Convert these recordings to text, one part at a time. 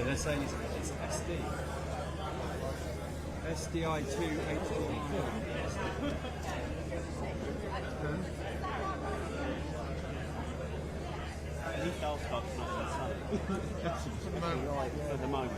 Yeah, they're saying it's SD. SDI 2849. These gold stocks not in the sun. At the moment.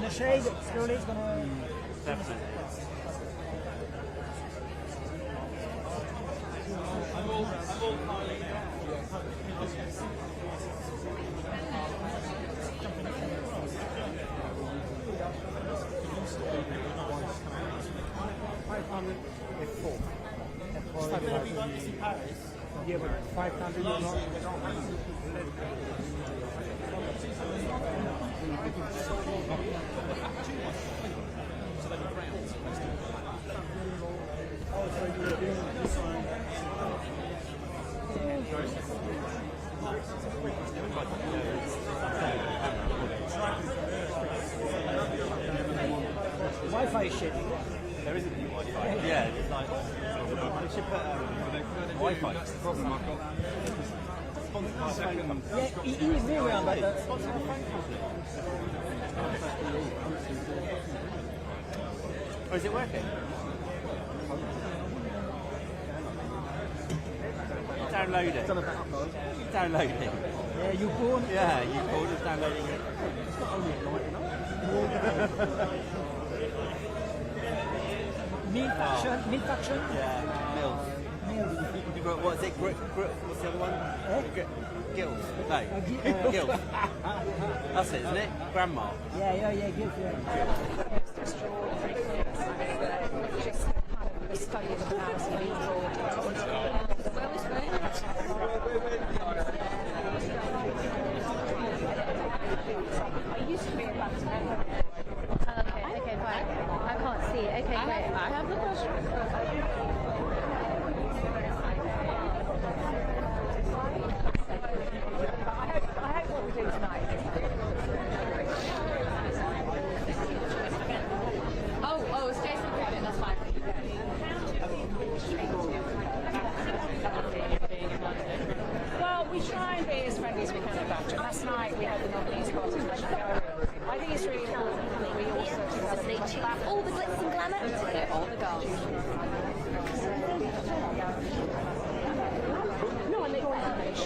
the shade, slowly it's gonna... Definitely. Yeah, but 500 you're not. Wi-Fi shit. There isn't any Wi-Fi. Yeah, it's like... We should put Wi-Fi. That's the problem I've got. Yeah, he is very well, but... Oh, is it working? Download it. Download it. Yeah, you call. Yeah, you called us downloading it. Meal faction, meal faction. Yeah, Mills. Meal. You got, what is it? What's the other one? Gills. No, Gills. That's it, isn't it? Grandma. Yeah, Gills, yeah. Just kind of the study of the house and where was it? I used to be a Bafta. Okay, fine. I can't see it. Okay, great. I have the question. I hope what we do tonight. Oh, it's Jason Credit, that's fine. Well, we try and be as friendly as we can at Bafta. Last night we had the nominees party, which I think it's really important that we also together all the glitz and glamour to get all the girls. No, and they go on events.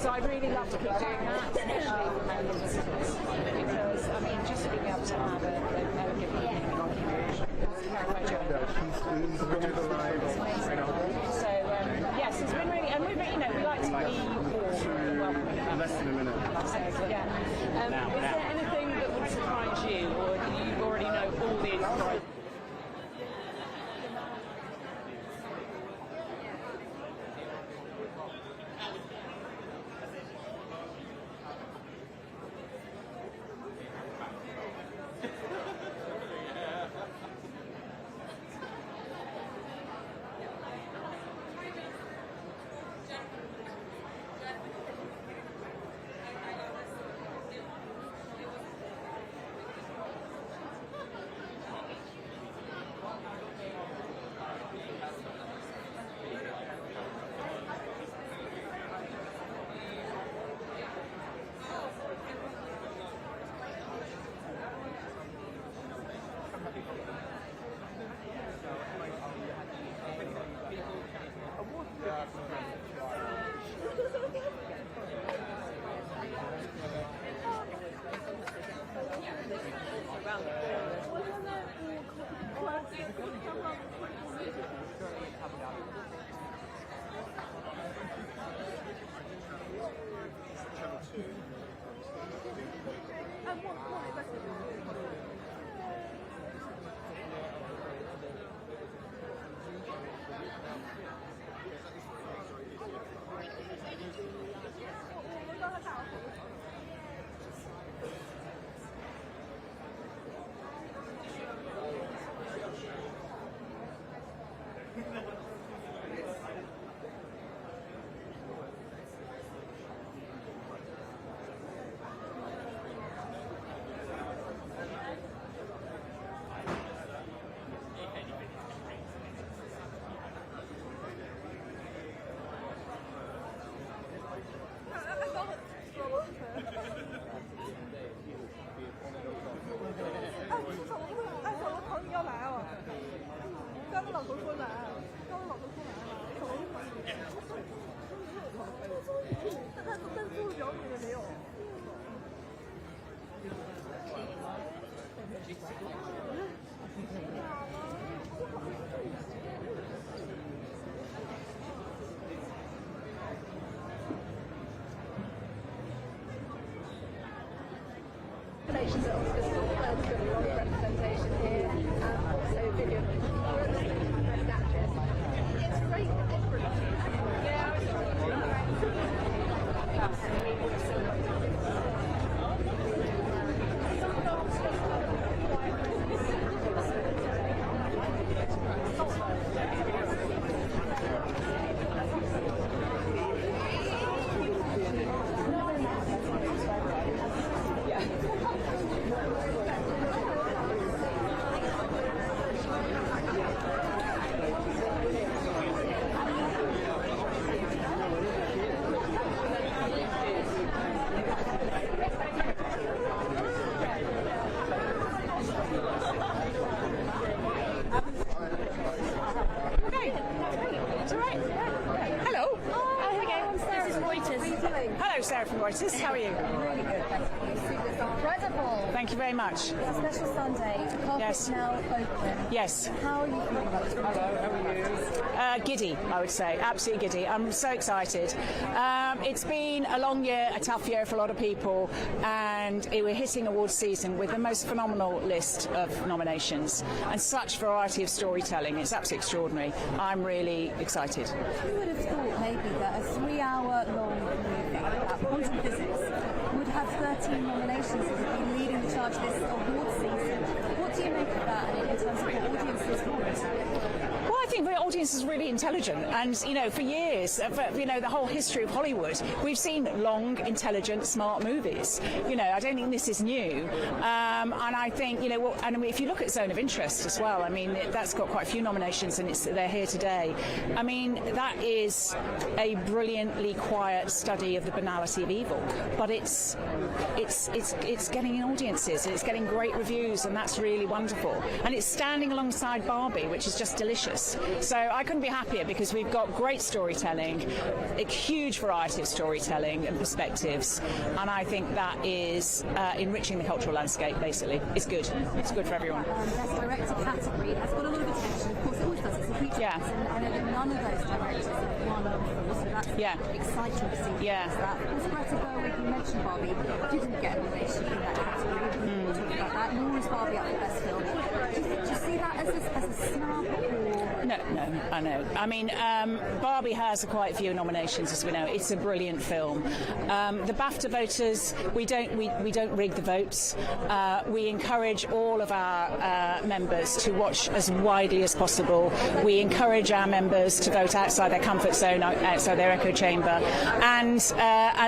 So I'd really love to keep doing that, especially with my visitors, because I mean, just being able to have a so yes, it's been really, and we like to be warm. Less than a minute. Yeah. Is there anything that would surprise you, or do you already know all the insights? Representation here, also video best actress. It's great, Hello, Sarah from Reuters. How are you? Really good, thank you. It's incredible. Thank you very much. Special Sunday. The carpet's now open. Yes. How are you feeling about this? Hello, how are you? Giddy, I would say. Absolutely giddy. I'm so excited. It's been a long year, a tough year for a lot of people, and we're hitting awards season with the most phenomenal list of nominations and such variety of storytelling. It's absolutely extraordinary. I'm really excited. Who would have thought maybe that a 3-hour-long movie about quantum physics would have 13 nominations and would be leading the charge this awards season? What do you make of that in terms of what audiences want? Well, I think the audience is really intelligent, and for years, the whole history of Hollywood, we've seen long, intelligent, smart movies. I don't think this is new, and I think and if you look at Zone of Interest as well, I mean that's got quite a few nominations, and they're here today. I mean that is a brilliantly quiet study of the banality of evil, but it's getting in audiences, and it's getting great reviews, and that's really wonderful, and it's standing alongside Barbie, which is just delicious. So I couldn't be happier, because we've got great storytelling, a huge variety of storytelling and perspectives, and I think that is enriching the cultural landscape. Basically, it's good. It's good for everyone. Best director category has got a lot of attention. Of course, it always does. It's a huge race, and I know that none of those directors have won before, so that's exciting to see. That. Of course, Greta Gerwig, you mentioned Barbie, didn't get a nomination in that category. We talked about that. Nor is Barbie up for best film. Do you see that as a snub? No, I know. I mean, Barbie has quite a few nominations, as we know. It's a brilliant film. The Bafta voters, we don't rig the votes. We encourage all of our members to watch as widely as possible. We encourage our members to vote outside their comfort zone, outside their echo chamber, and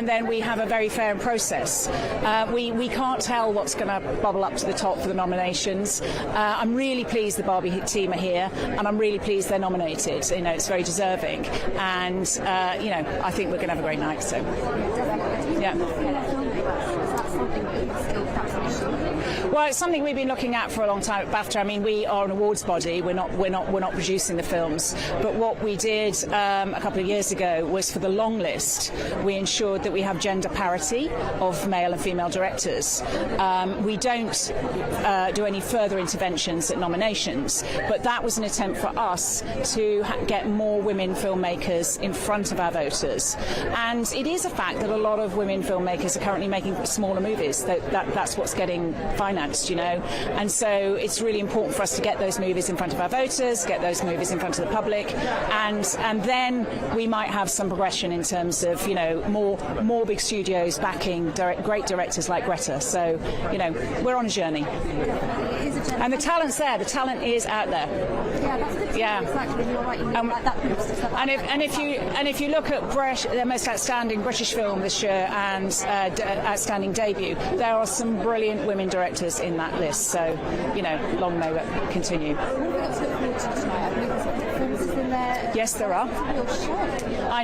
then we have a very fair process. We can't tell what's going to bubble up to the top for the nominations. I'm really pleased the Barbie team are here, and I'm really pleased they're nominated. It's very deserving, and I think we're going to have a great night. So, yeah. Well, it's something we've been looking at for a long time at Bafta. I mean, we are an awards body. We're not producing the films. But what we did a couple of years ago was, for the long list, we ensured that we have gender parity of male and female directors. We don't do any further interventions at nominations, but that was an attempt for us to get more women filmmakers in front of our voters. And it is a fact that a lot of women filmmakers are currently making smaller movies. That's what's getting financed, And so it's really important for us to get those movies in front of our voters, get those movies in front of the public, and then we might have some progression in terms of, more big studios backing great directors like Greta. So, we're on a journey. And the talent's there. The talent is out there. Yeah, that's good. Yeah. Exactly. You're right. And if you look at the most outstanding British film this year and outstanding debut, there are some brilliant women directors in that list. So, long may that continue. What have we got to look forward to tonight? I believe there's performances in there. Yes, there are. I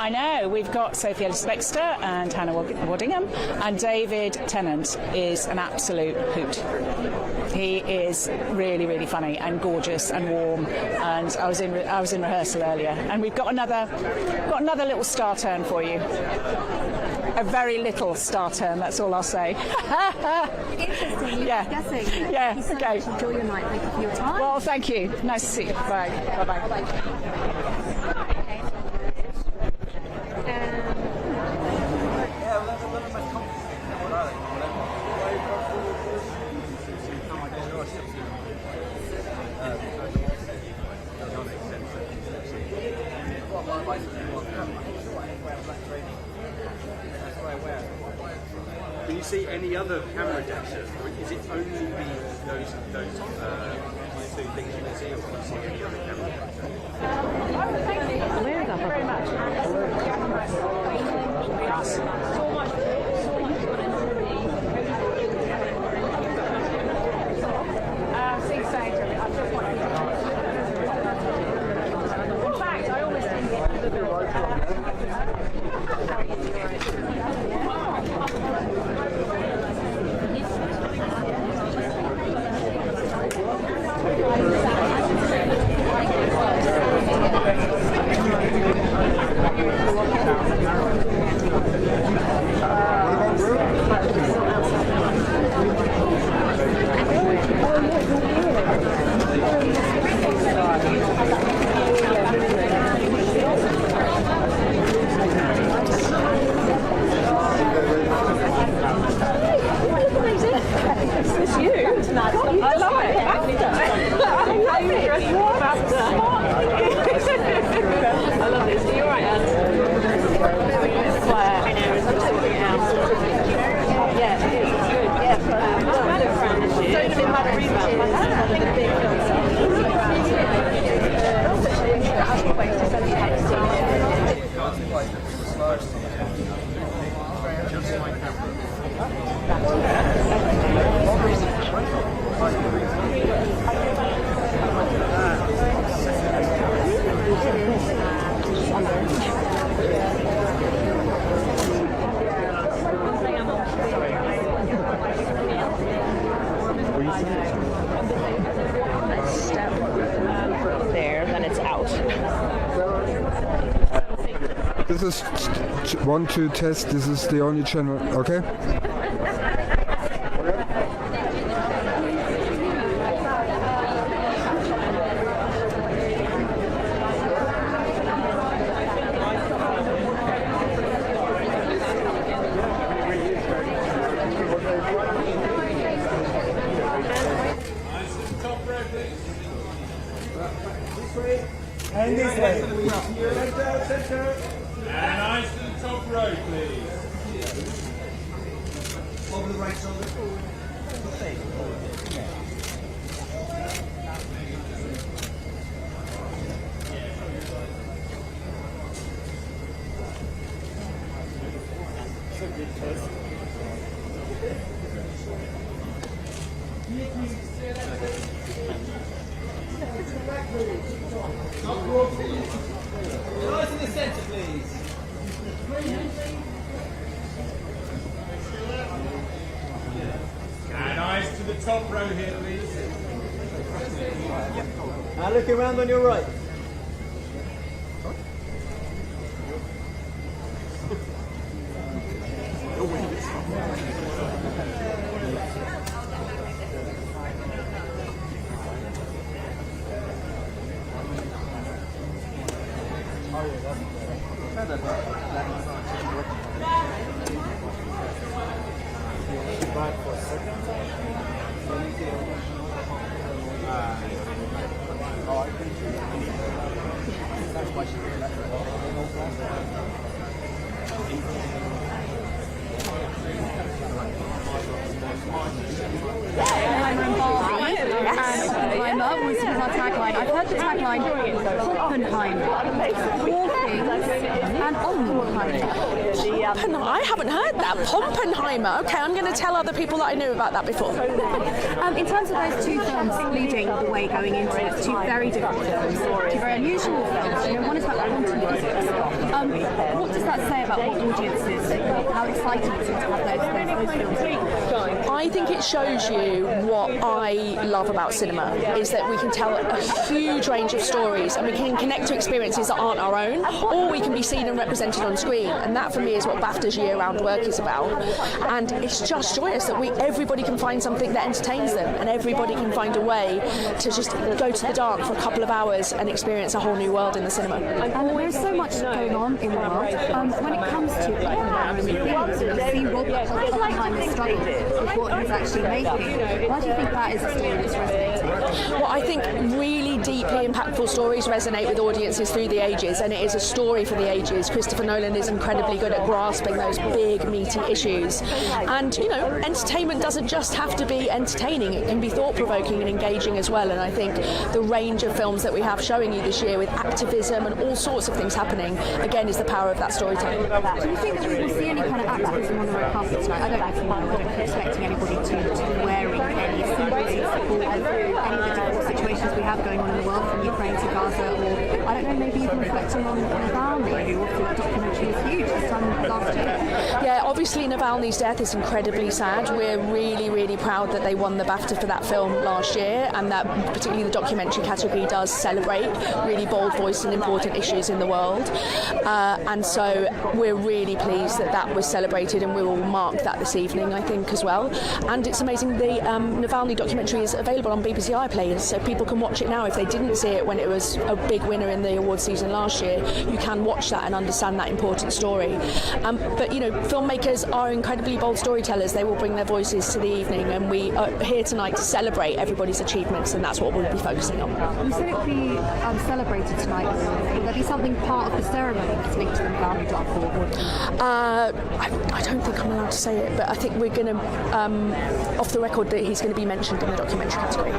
know. We've got Sophie Ellis-Bextor and Hannah Waddingham, and David Tennant is an absolute hoot. He is really, really funny and gorgeous and warm. And I was in rehearsal earlier, and we've got another little star turn for you. A very little star turn. That's all I'll say. Interesting. Yeah. Guessing. Yeah. Thank you so Okay. much. Enjoy your night. Thank you for your time. Well, thank you. Nice to see you. Bye. Bye. Do you see any other camera dancers, or is it only those two things you can see, or do you see any other camera dancers? Thank you very much. In fact, I always think it's a bit This is 1, 2 test. This is the only channel. Okay. And this way. And eyes to the top row, please. Over the right shoulder. Eyes in the centre, please. And eyes to the top row here, please. Now look around on your right. Oppenheimer was our tagline. I've heard the tagline Oppenheimer. Walking and Oppenheimer. I haven't heard that. Oppenheimer. Okay, I'm going to tell other people that I knew about that before. In terms of those two films leading the way going into it, two very different films, two very unusual films. One is about quantum physics. What does that say about what audiences, how exciting it is to have those films? I think it shows you what I love about cinema, is that we can tell a huge range of stories and we can connect to experiences that aren't our own, or we can be seen and represented on screen, and that for me is what Bafta's year-round work is about. And it's just joyous that everybody can find something that entertains them, and everybody can find a way to just go to the dark for a couple of hours and experience a whole new world in the cinema. And there's so much going on in the world. When it comes to Oppenheimer and themes, you see Robert Oppenheimer's struggle with what he's actually making. Why do you think that is a story that's resonating? Well, I think really deeply impactful stories resonate with audiences through the ages, and it is a story for the ages. Christopher Nolan is incredibly good at grasping those big, meaty issues. And, entertainment doesn't just have to be entertaining, it can be thought-provoking and engaging as well. And I think the range of films that we have showing you this year with activism and all sorts of things happening, again, is the power of that storytelling. Do you think that we will see any kind of activism on the red carpet tonight? I don't actually know. I don't expecting anybody to be wearing any symbols in support of any of the difficult situations we have going on in the world, from Ukraine to Gaza, or I don't know, maybe even reflecting on Navalny, who obviously that documentary was huge this time last year. Yeah, obviously Navalny's death is incredibly sad. We're really, really proud that they won the Bafta for that film last year, and that particularly the documentary category does celebrate really bold voiced and important issues in the world. And so we're really pleased that that was celebrated, and we will mark that this evening, I think, as well. And it's amazing, the Navalny documentary is available on BBC iPlayer, so people can watch it now if they didn't see it when it was a big winner in the award season last year. You can watch that and understand that important story. But filmmakers are incredibly bold storytellers. They will bring their voices to the evening, and we are here tonight to celebrate everybody's achievements, and that's what we'll be focusing on. You said it will be celebrated tonight. Will there be something part of the ceremony that's linked to the Navalny documentary? I don't think I'm allowed to say it, but I think we're going to, off the record, that he's going to be mentioned in the documentary category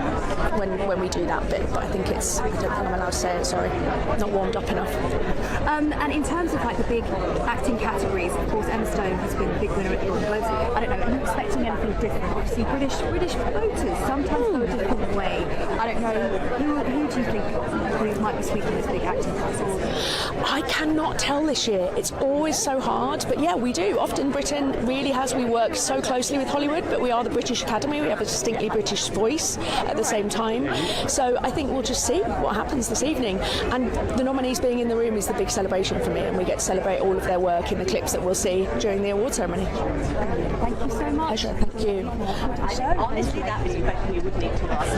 when we do that bit. But I don't think I'm allowed to say it. Sorry, not warmed up enough. And in terms of the big acting categories, of course, Emma Stone has been the big winner at the Holdovers. I don't know, are you expecting anything different? Obviously, British voters sometimes go a different way. I don't know, who do you think who might be sweeping this big acting category? I cannot tell this year. It's always so hard, but yeah, we do. Often Britain really has. We work so closely with Hollywood, but we are the British Academy. We have a distinctly British voice at the same time. So I think we'll just see what happens this evening. And the nominees being in the room is the big celebration for me, and we get to celebrate all of their work in the clips that we'll see during the award ceremony. Thank you so much. Pleasure. Thank you. Honestly, that was a question you would need to ask.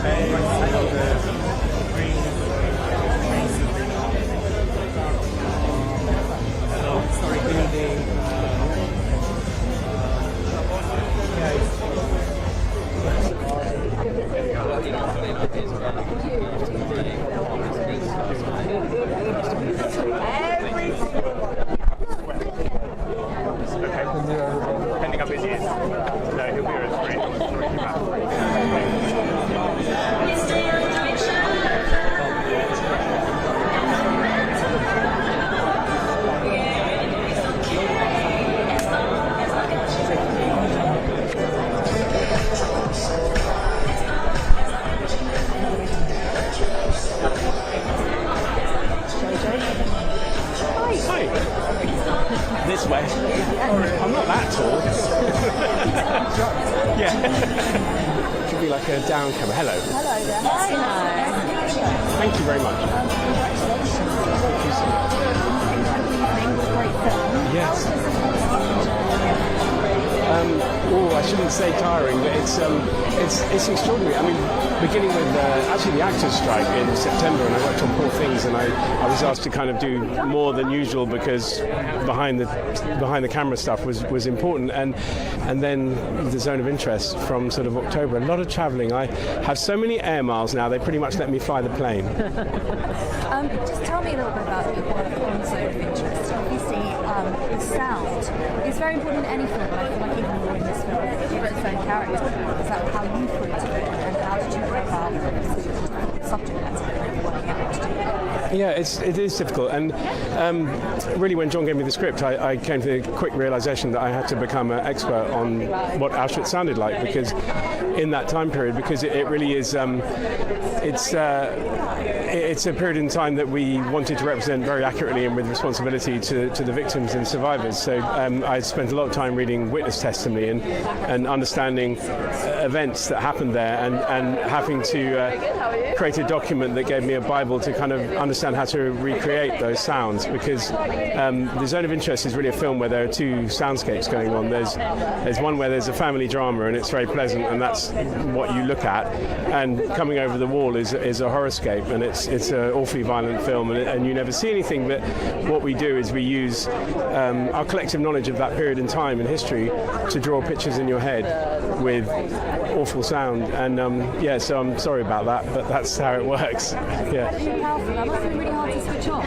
Depending how busy it is. No, he'll be at 3. This way. I'm not that tall. Yeah. Should be like a down camera. Hello. Hello there. Hi. Thank you very much. Yes. I shouldn't say tiring, but it's extraordinary. I mean, beginning with actually the actors' strike in September, and I worked on Poor Things, and I was asked to kind of do more than usual because behind the camera stuff was important, and then the Zone of Interest from sort of October. A lot of travelling. I have so many air miles now. They pretty much let me fly the plane. Just tell me a little bit about the Zone of Interest. Obviously, the sound is very important in any film, but I feel like even more in this film, it's its own character. Is that how you put it, and how did you go about the subject matter that you wanted to do? Yeah, it is difficult, and really when John gave me the script, I came to the quick realization that I had to become an expert on what Auschwitz sounded like, because in that time period, because it really is, it's a period in time that we wanted to represent very accurately and with responsibility to the victims and survivors. So I spent a lot of time reading witness testimony and understanding events that happened there, and having to create a document that gave me a Bible to kind of understand how to recreate those sounds, because The Zone of Interest is really a film where there are two soundscapes going on. There's one where there's a family drama and it's very pleasant, and that's what you look at, and coming over the wall is a horrorscape, and it's an awfully violent film, and you never see anything. But what we do is we use our collective knowledge of that period in time in history to draw pictures in your head with awful sound, and so I'm sorry about that, but that's how it works. Yeah. That must have been really hard to switch off.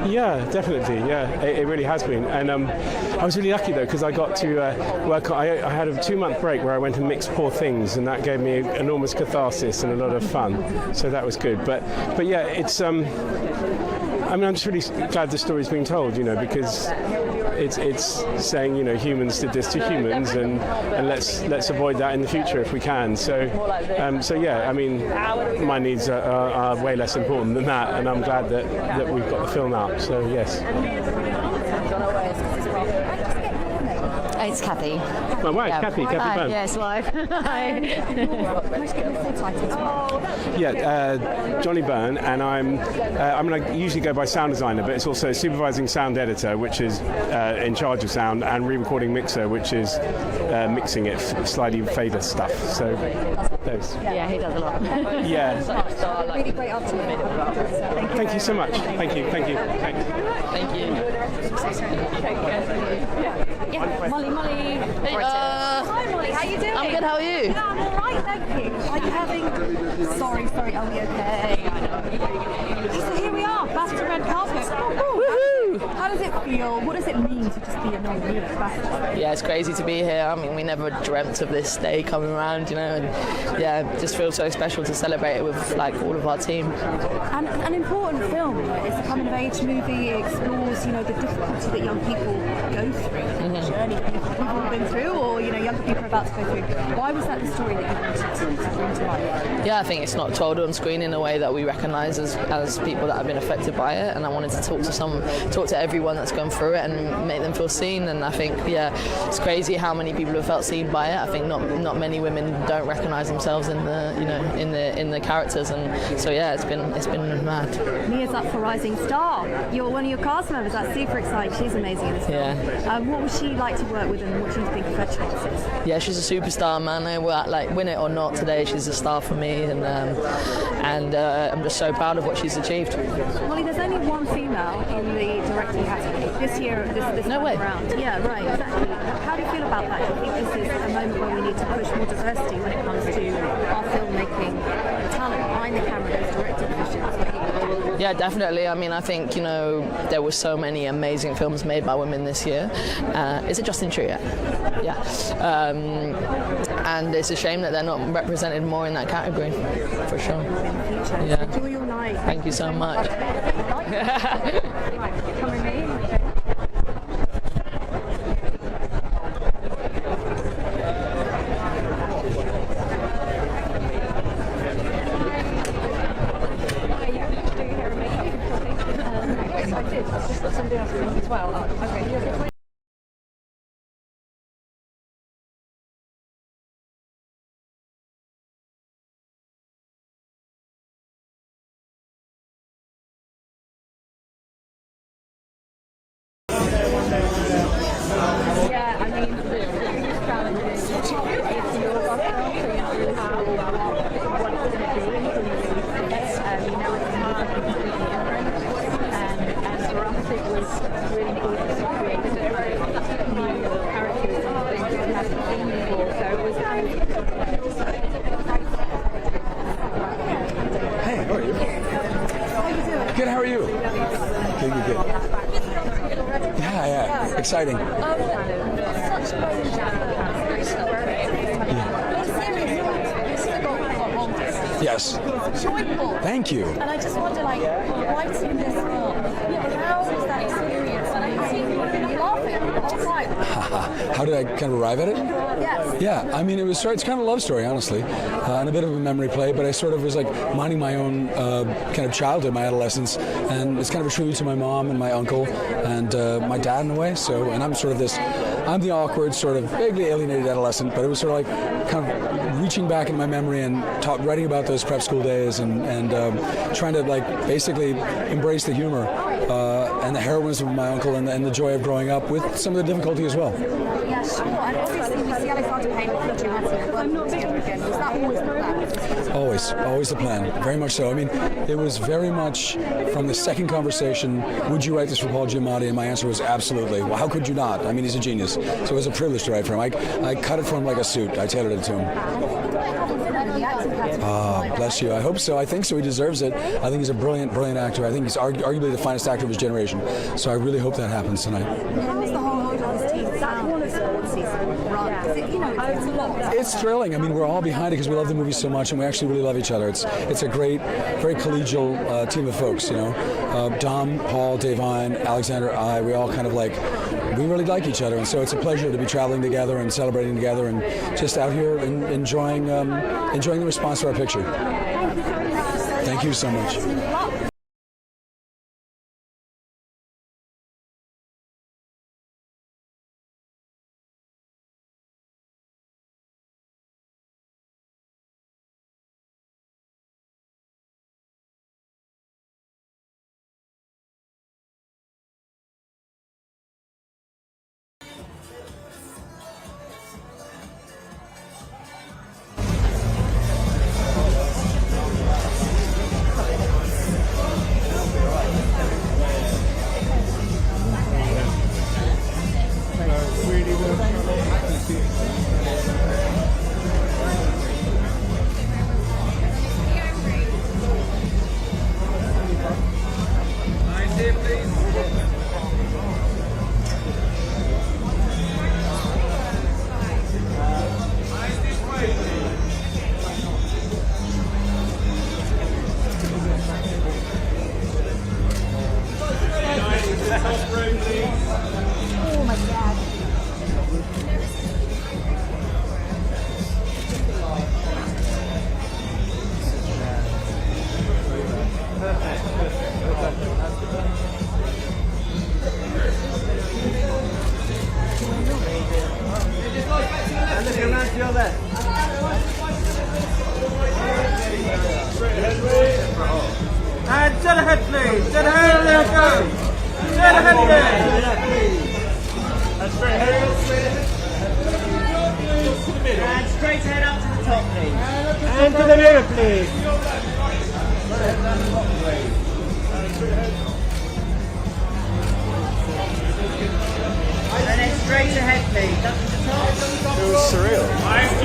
Yeah, definitely. Yeah, it really has been, and I was really lucky though, because I got to work. I had a 2-month break where I went and mixed Poor Things, and that gave me enormous catharsis and a lot of fun. So that was good. But yeah, it's. I'm just really glad the story's being told, because it's saying, humans did this to humans, and let's avoid that in the future if we can. So yeah, my needs are way less important than that, and I'm glad that we've got the film out. So yes. It's Kathy. My wife, Yeah. Kathy Byrne. Yes, wife. Hi. Yeah, Johnny Byrne, and I usually go by sound designer, but it's also supervising sound editor, which is in charge of sound, and re-recording mixer, which is mixing it, slightly fader stuff. So those. Yeah, he does a lot. Yeah. Really great afternoon. Thank you so much. Thank you. Thank you. Thank Yeah, Molly. Hi, Molly. How you doing? I'm good. How are you? Yeah, I'm all right, thank you. Are you having? Sorry. Are we okay? I know. So here we are, Bafta red carpet. Woohoo! How does it feel? What does it mean to just be a nominee at Bafta? Yeah, it's crazy to be here. We never dreamt of this day coming around, and yeah, it just feels so special to celebrate it with all of our team. And an important film. It's a coming of age movie. It explores, the difficulty that young people go through, the journey that people have been through, or younger people are about to go through. Why was that the story that you wanted to bring to life? Yeah, I think it's not told on screen in a way that we recognise as people that have been affected by it, and I wanted to talk to everyone that's gone through it and make them feel seen. And I think it's crazy how many people have felt seen by it. I think not many women don't recognise themselves in the characters, and so yeah, it's been mad. Mia's up for Rising Star. You're one of your cast members. That's super exciting. She's amazing in this film. Yeah. What would she like to work with, and what do you think of her chances? Yeah, she's a superstar, man. Win it or not today, she's a star for me, and I'm just so proud of what she's achieved. Molly, there's only one female in the directing category this year. This no time way. around. Yeah, right. Exactly. How do you feel about that? Do you think this is a moment where we need to push more diversity when it comes to our filmmaking, the talent behind the camera, those directing positions? Yeah, definitely. I think there were so many amazing films made by women this year. Is it Justin True yet? Yeah. And it's a shame that they're not represented more in that category, for sure. Yeah. Enjoy your night. Thank you so much. Come with me. Somebody else as well. Okay. Good, how are you? Good. Yeah, exciting. Yes. It's joyful. Thank you. And I just wonder, like, writing this film, how was that experience? And I see you laughing the whole time. How did I kind of arrive at it? Yes. Yeah, I mean, it's kind of a love story, honestly, and a bit of a memory play, but I sort of was like minding my own kind of childhood, my adolescence, and it's kind of a tribute to my mom and my uncle and my dad in a way, and I'm sort of I'm the awkward, sort of vaguely alienated adolescent, but it was sort of like kind of reaching back into my memory and writing about those prep school days and trying to like basically embrace the humor and the heroism of my uncle and the joy of growing up with some of the difficulty as well. Yeah, sure. And obviously we see Alexander Payne and Peter Hatton working together again. Was that always the plan? Always the plan. Very much so. I mean, it was very much from the second conversation, would you write this for Paul Giamatti? And my answer was absolutely. Well, how could you not? I mean, he's a genius. So it was a privilege to write for him. I cut it for him like a suit. I tailored it to him. Bless you. I hope so. I think so. He deserves it. I think he's a brilliant actor. I think he's arguably the finest actor of his generation. So I really hope that happens tonight. How's the whole Holdovers team found this season run? It's a lot. It's thrilling. I mean, we're all behind it because we love the movie so much, and we actually really love each other. It's a great, very collegial team of folks. You know, Dom, Paul, Davine, Alexander, we all kind of we really like each other, and so it's a pleasure to be traveling together and celebrating together, and just out here enjoying the response to our picture. Thank you so much. Oh my God. And look around to your left. And dead ahead, please. Dead ahead, there it goes. Dead ahead again. And straight ahead. And straight ahead up to the top, please. And to the mirror, please. And then straight ahead, please. Up to the top. Feels surreal.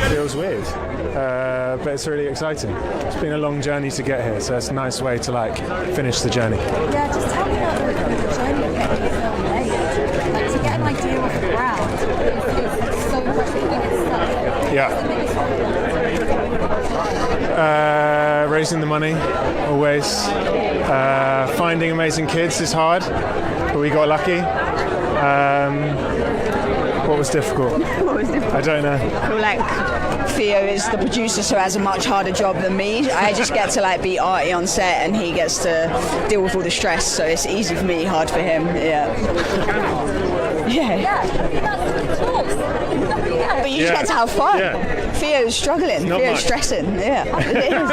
Feels weird. But it's really exciting. It's been a long journey to get here, so it's a nice way to finish the journey. Yeah, just tell me about the journey of getting the film made. To get an idea off the ground is so much bigger. Yeah. Raising the money, always. Finding amazing kids is hard, but we got lucky. What was difficult? I don't know. I feel like Theo is the producer, so has a much harder job than me. I just get to be arty on set, and he gets to deal with all the stress. So it's easy for me, hard for him. Yeah. But you just get to have fun. Yeah. Theo's struggling. Not Theo's much. stressing. Yeah. It is.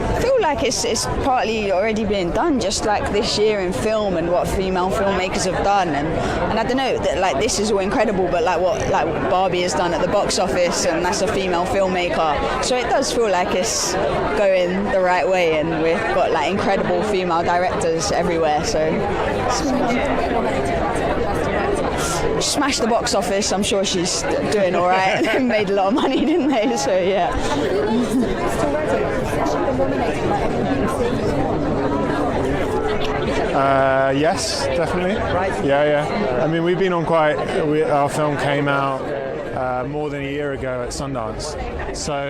I feel like it's partly already been done, just like this year in film and what female filmmakers have done, and I don't know that this is all incredible, but what Barbie has done at the box office, and that's a female filmmaker, so it does feel like it's going the right way, and we've got incredible female directors everywhere, so smashed the box office. I'm sure she's doing all right. Made a lot of money, didn't they? So yeah. Yes, definitely. Yeah. I mean, we've been on our film came out more than a year ago at Sundance, so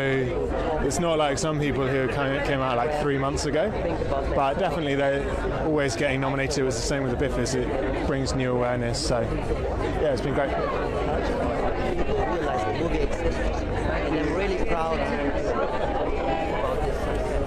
it's not like some people who came out like 3 months ago, but definitely they're always getting nominated. It was the same with the Baftas. It brings new awareness, so yeah, it's been great. Realize the movie exists, and I'm really proud about this success.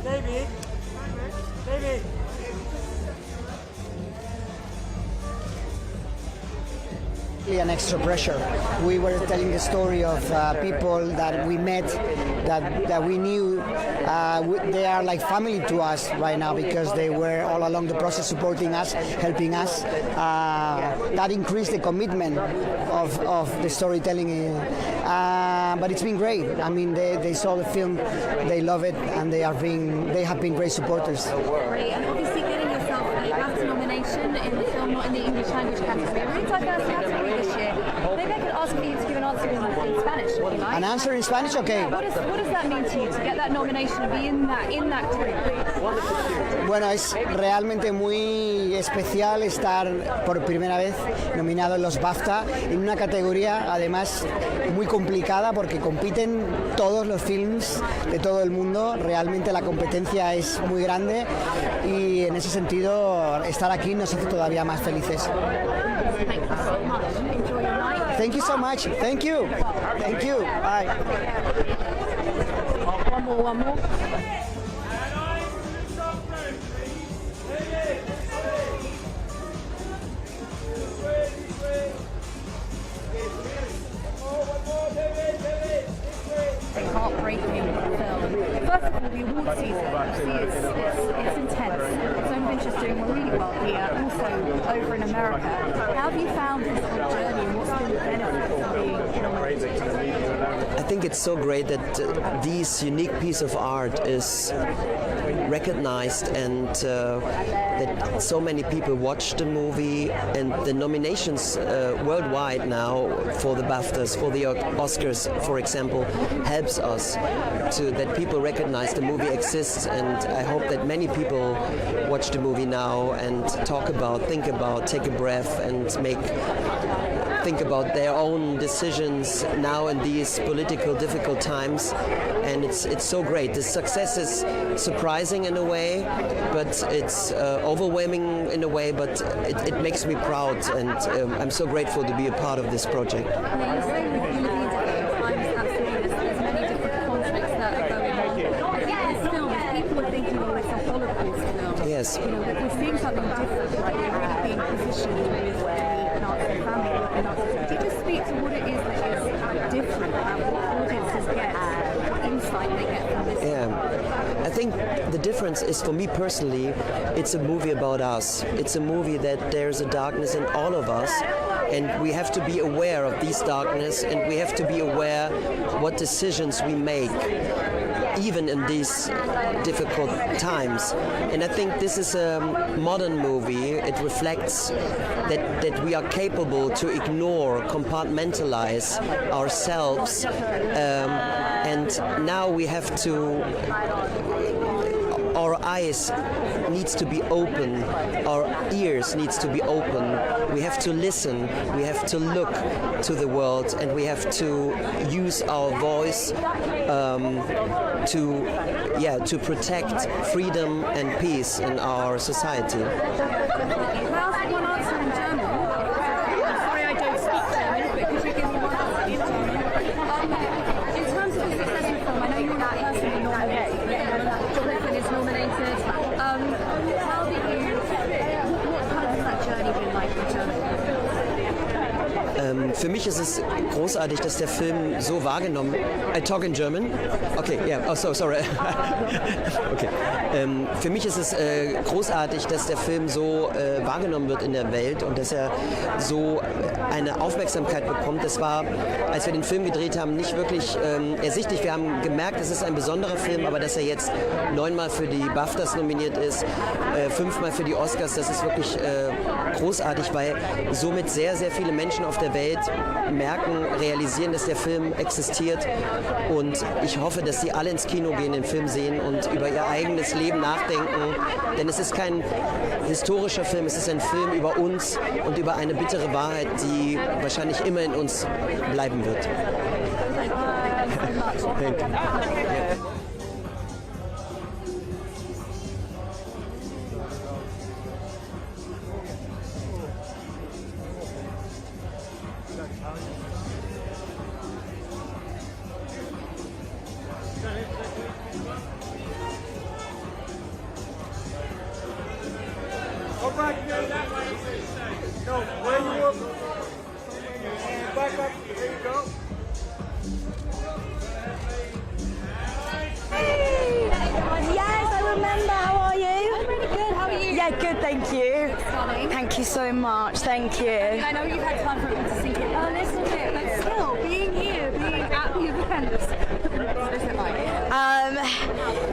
David. An extra pressure. We were telling the story of people that we met, that we knew they are like family to us right now because they were all along the process supporting us, helping us. That increased the commitment of the storytelling. But it's been great. I mean, they saw the film, they love it, and they have been great supporters. Great, and obviously getting yourself a Bafta nomination in the film, not in the English language category. A really diverse category this year. Maybe I could ask you to give an answer in Spanish, if you like. An answer in Spanish? Okay. What does that mean to you, to get that nomination and be in that category? Bueno, es realmente muy especial estar por primera vez nominado en los Bafta en una categoría además muy complicada porque compiten todos los films de todo el mundo. Realmente la competencia es muy grande y en ese sentido estar aquí nos hace todavía más felices. Thank you so much. Thank you. Thank you. Bye. One more. Heartbreaking film. First of all, the award season, it's intense. So Fincher's doing really well here, also over in America. How have you found this whole journey and what's been the benefit of being nominated? I think it's so great that this unique piece of art is recognized and that so many people watch the movie, and the nominations worldwide now for the Baftas, for the Oscars, for example, helps us to that people recognize the movie exists, and I hope that many people watch the movie now and think about, take a breath and think about their own decisions now in these political difficult times, and it's so great. The success is surprising in a way, but it's overwhelming in a way, but it makes me proud, and I'm so grateful to be a part of this project. Yes. You know, we're seeing something different, like we're really being positioned with the Nazi family. Could you just speak to what it is that is different about what audiences get, what insight they get from this? Yeah, I think the difference is, for me personally, it's a movie about us. It's a movie that there's a darkness in all of us, and we have to be aware of this darkness, and we have to be aware what decisions we make, even in these difficult times. And I think this is a modern movie. It reflects that we are capable to ignore, compartmentalize ourselves, and now we have to, our eyes needs to be open, our ears needs to be open, we have to listen, we have to look to the world, and we have to use our voice to protect freedom and peace in our society. Sorry, I don't speak German, but could you give me one answer in German? Für mich ist es großartig, dass der Film so wahrgenommen... I talk in German? Okay, yeah, oh, sorry. Okay. Für mich ist es großartig, dass der Film so wahrgenommen wird in der Welt und dass er so eine Aufmerksamkeit bekommt. Das war, als wir den Film gedreht haben, nicht wirklich ersichtlich. Wir haben gemerkt, es ist ein besonderer Film, aber dass er jetzt 9-mal für die Baftas nominiert ist, 5-mal für die Oscars, das ist wirklich großartig, weil somit sehr, sehr viele Menschen auf der Welt merken, realisieren, dass der Film existiert, und ich hoffe, dass sie alle ins Kino gehen, den Film sehen und über ihr eigenes Leben nachdenken, denn es ist kein historischer Film, es ist ein Film über uns und über eine bittere Wahrheit, die wahrscheinlich immer in uns bleiben wird. Thank you. Go back there that way. No, where you were. Back up. There you go. Yes, I remember. How are you? I'm really good. How are you? Yeah, good, thank you. Stunning. Thank you so much. Thank you. I know you've had time for it to sink in a little bit, but still, being here, being at the event, what is it like?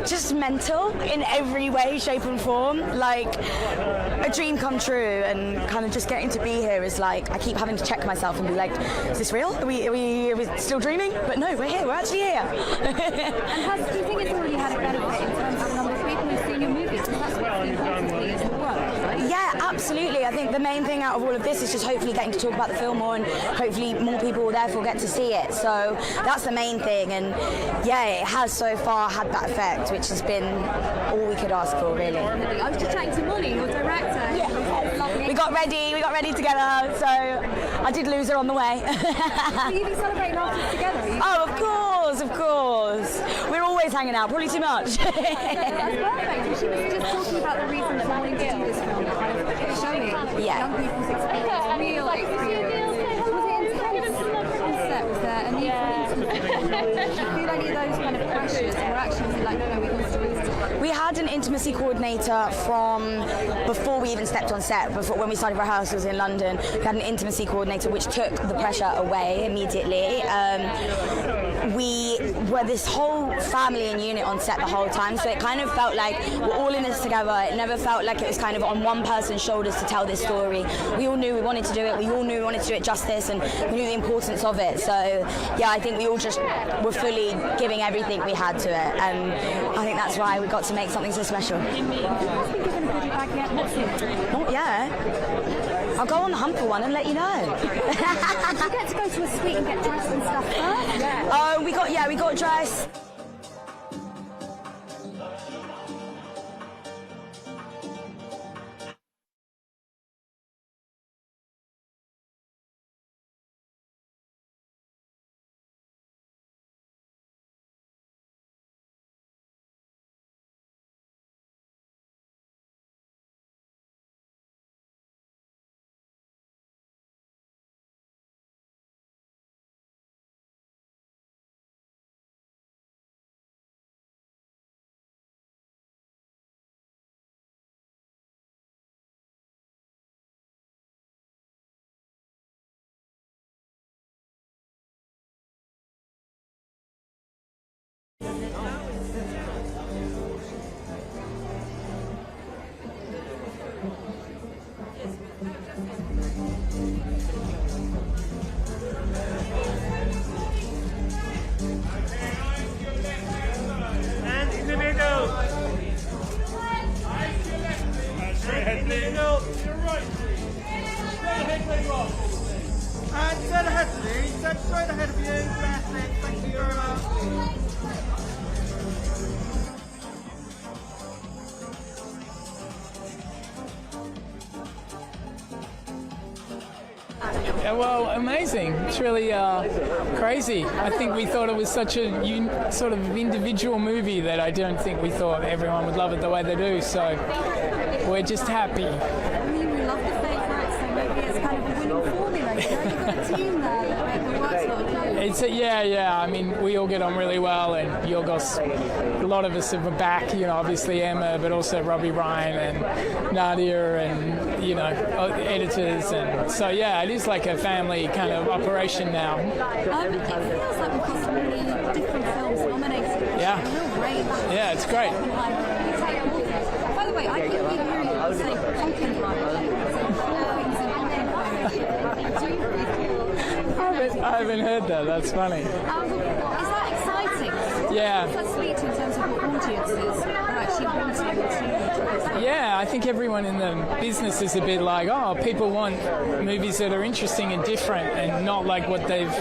Just mental in every way, shape and form. Like a dream come true, and kind of just getting to be here is like, I keep having to check myself and be like, is this real? Are we still dreaming? But no, we're here. We're actually here. And do you think it's already had a benefit in terms of the number of people who've seen your movies? Because that's what's important to me is the work, right? Yeah, absolutely. I think the main thing out of all of this is just hopefully getting to talk about the film more, and hopefully more people will therefore get to see it. So that's the main thing, and yeah, it has so far had that effect, which has been all we could ask for, really. I was just chatting to Molly, your director. Yeah. We got ready together, so I did lose her on the way. Will you be celebrating after together? Oh, of course. We're always hanging out, probably too much. That's perfect. She was just talking about the reason for wanting to do this film, kind of showing young people's experience, real experience. Was it intense on set? Was there a need for intimacy? Did you feel any of those kind of pressures, or actually like, no, we want to do this? We had an intimacy coordinator from before we even stepped on set, before when we started rehearsals in London. We had an intimacy coordinator which took the pressure away immediately. We were this whole family and unit on set the whole time, so it kind of felt like we're all in this together. It never felt like it was kind of on one person's shoulders to tell this story. We all knew we wanted to do it, we all knew we wanted to do it justice, and we knew the importance of it. So yeah, I think we all just were fully giving everything we had to it, and I think that's why we got to make something so special. Have you been given a goodie bag yet? Not yet. I'll go on the hunt for one and let you know. Did you get to go to a suite and get dressed and stuff first? Yeah. Oh, we got dressed. And in the middle. And in the middle. You're right. Straight ahead, please, Rob. And straight ahead, please. Straight ahead of you. That's it. Thank you very much. Yeah, well, amazing. It's really crazy. I think we thought it was such a sort of individual movie that I don't think we thought everyone would love it the way they do. So we're just happy. I mean, we love the favourites, so maybe it's kind of a winning formula. a team there that works well. Yeah. I mean, we all get on really well, and Yorgos, a lot of us are back. Obviously Emma, but also Robbie Ryan and Nadia, and editors, and so it is like a family kind of operation now. It feels like we've got some really different films nominated. Yeah. A real range. Yeah, it's great. By the way, I keep hearing you say Oppenheimer. I haven't heard that. That's funny. Is that exciting? Yeah. Does that speak to in terms of what audiences are actually wanting to? Yeah, I think everyone in the business is a bit like, people want movies that are interesting and different and not like what they've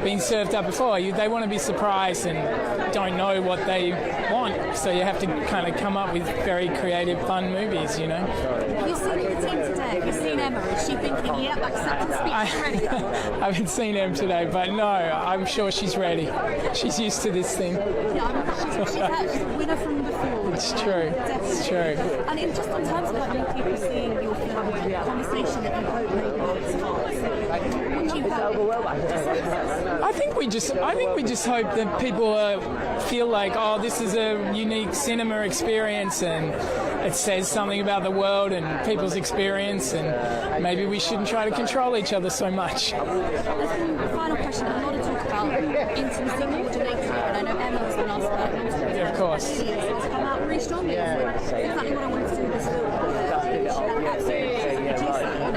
been served up before. They want to be surprised and don't know what they want, so you have to kind of come up with very creative, fun movies, Have you seen the team today? Have you seen Emma? Is she thinking, yep, acceptance speech ready? I haven't seen Em today, but no, I'm sure she's ready. She's used to this thing. Yeah, she's actually a winner from before. It's true. Definitely. It's true. And in just in terms of like new people seeing your film, the conversation that you hope maybe will start. What do you hope? I think we just hope that people feel like, this is a unique cinema experience, and it says something about the world and people's experience, and maybe we shouldn't try to control each other so much. There's been a final question. A lot of talk about intimacy coordinator, and I know Emma has been asked about it. Yeah, of course. It's come out really strongly. Exactly what I wanted to do with this film.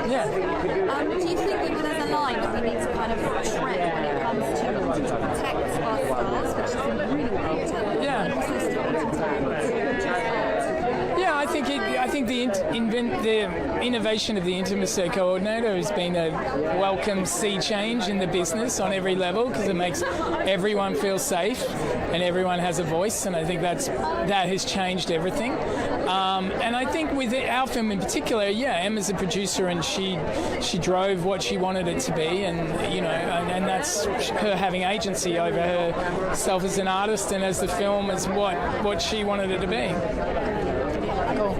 Yeah. Do you think that there's a line that we need to kind of tread when it comes to protect our stars, which is really important, and also still I think the innovation of the intimacy coordinator has been a welcome sea change in the business on every level, because it makes everyone feel safe and everyone has a voice, and I think that has changed everything. And I think with our film in particular, Emma's a producer, and she drove what she wanted it to be, and and that's her having agency over herself as an artist and as the film as what she wanted it to be. Cool.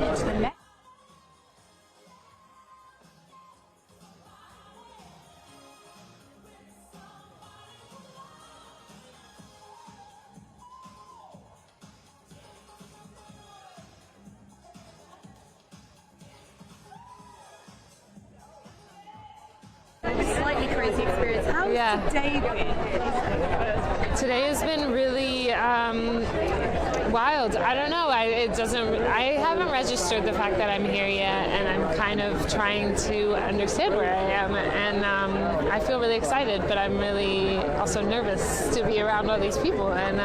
Slightly crazy experience. How has today been? Today has been really wild. I don't know. I haven't registered the fact that I'm here yet, and I'm kind of trying to understand where I am. And I feel really excited, but I'm really also nervous to be around all these people. And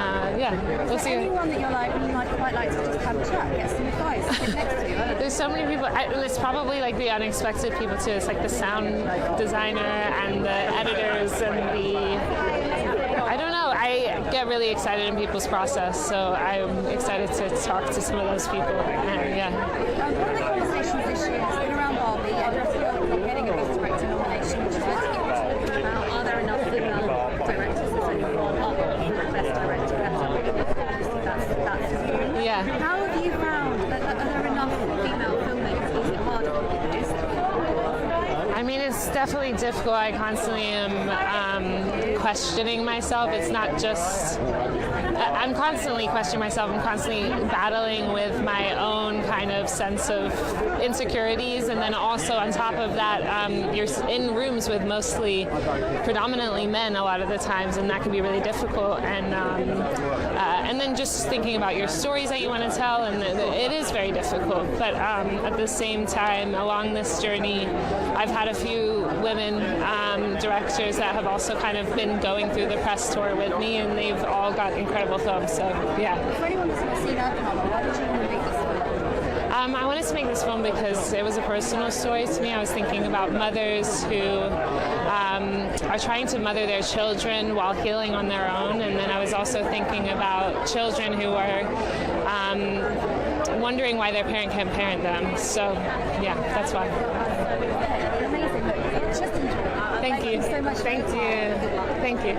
we'll see. Anyone that you're like, you might quite like to just have a chat, get some advice, sit next to you. There's so many people, and it's probably like the unexpected people too. It's like the sound designer and the editors and I don't know. I get really excited in people's process, so I'm excited to talk to some of those people. And one of the conversations this year has been around Barbie, and I feel like we're getting a best director nomination, which is meant to get talking about. Are there enough female directors? There's only one up for best director. That's yeah. How have you found that? Are there enough female filmmakers? Is it harder? I mean, it's definitely difficult. I constantly am questioning myself. It's not just... I'm constantly questioning myself. I'm constantly battling with my own kind of sense of insecurities. And then also on top of that, you're in rooms with predominantly men a lot of the times, and that can be really difficult. And then just thinking about your stories that you want to tell, and it is very difficult. But at the same time, along this journey, I've had a few women directors that have also kind of been going through the press tour with me, and they've all got incredible films. So yeah. For anyone who's not seen Oppenheimer, why did you want to make this film? I wanted to make this film because it was a personal story to me. I was thinking about mothers who are trying to mother their children while healing on their own, and then I was also thinking about children who are wondering why their parent can't parent them. So yeah, that's why. Amazing. Just enjoy it. Thank you so much. Thank you. Thank you.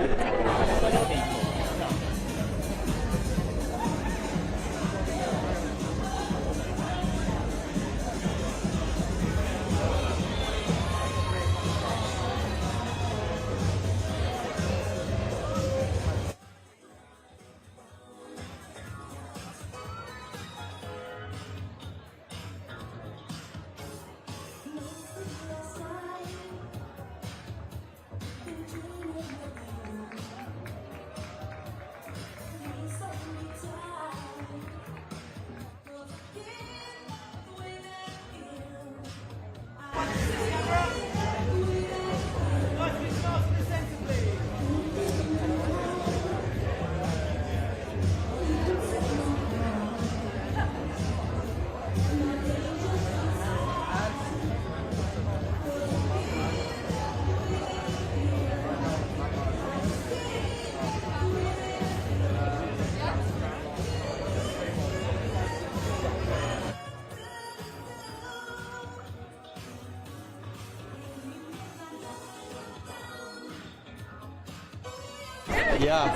Yeah.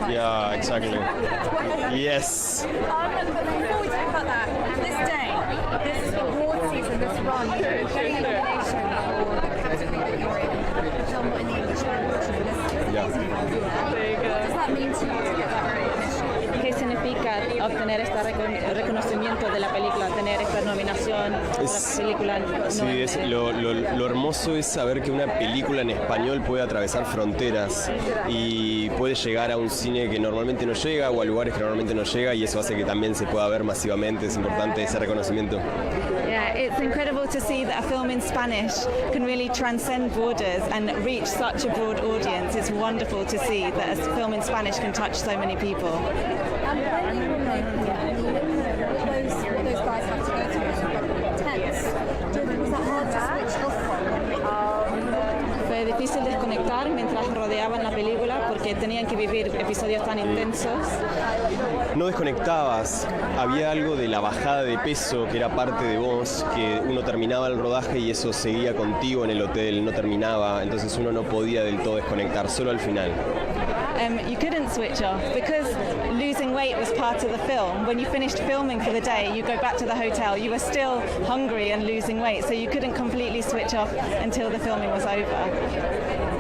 Yeah, exactly. Yes. Before we talk about that, this day, this award season, this run, getting a nomination for the category that you're in, film not in the English language, what does that mean to you to get that recognition? ¿Qué significa obtener este reconocimiento de la película, tener esta nominación de la película? Lo hermoso es saber que una película en español puede atravesar fronteras y puede llegar a un cine que normalmente no llega o a lugares que normalmente no llega, y eso hace que también se pueda ver masivamente. Es importante ese reconocimiento. Yeah, it's incredible to see that a film in Spanish can really transcend borders and reach such a broad audience. It's wonderful to see that a film in Spanish can touch so many people. And when you were making it, what those guys had to go through, tense. Was that hard to switch off from? Fue difícil desconectar mientras rodeaban la película porque tenían que vivir episodios tan intensos. No desconectabas, había algo de la bajada de peso que era parte de vos, que uno terminaba el rodaje y eso seguía contigo en el hotel, no terminaba, entonces uno no podía del todo desconectar, solo al final. You couldn't switch off because losing weight was part of the film. When you finished filming for the day, you go back to the hotel, you were still hungry and losing weight, so you couldn't completely switch off until the filming was over.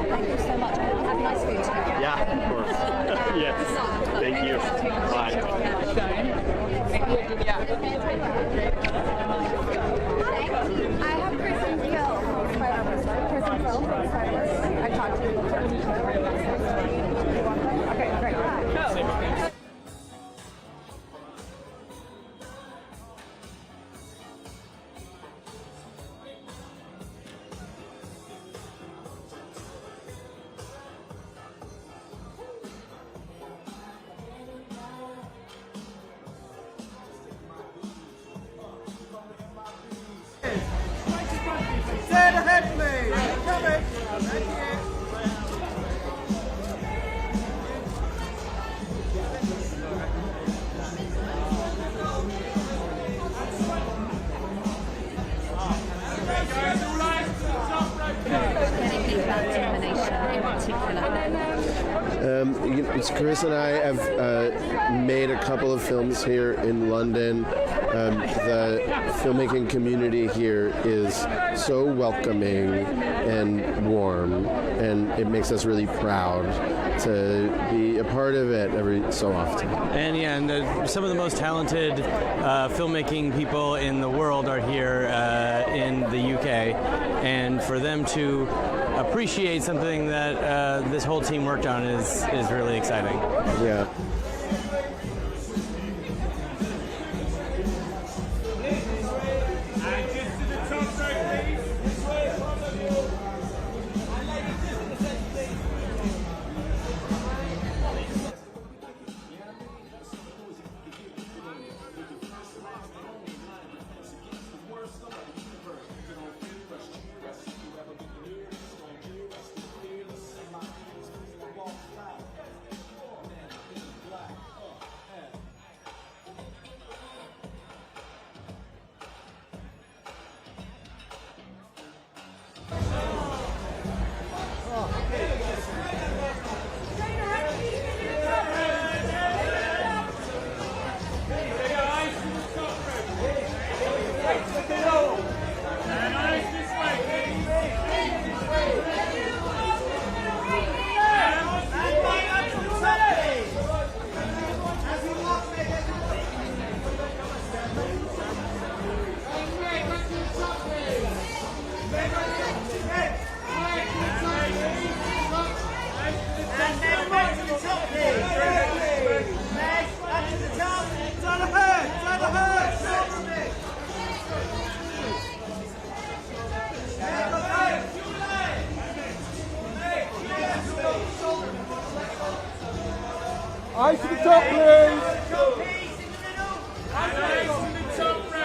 Thank you so much. Have a nice food. Yeah, of course. Yes. Thank you. Bye. I have Kristen Gill from Spider-Man. Kristen Gill from Spider-Man. I talked to you. Okay, great. Dead ahead, please. Coming. Thank you. It's Chris and I have made a couple of films here in London. The filmmaking community here is so welcoming and warm, and it makes us really proud to be a part of it every so often. And some of the most talented filmmaking people in the world are here in the UK, and for them to appreciate something that this whole team worked on is really exciting. Yeah. Eyes to the top, please.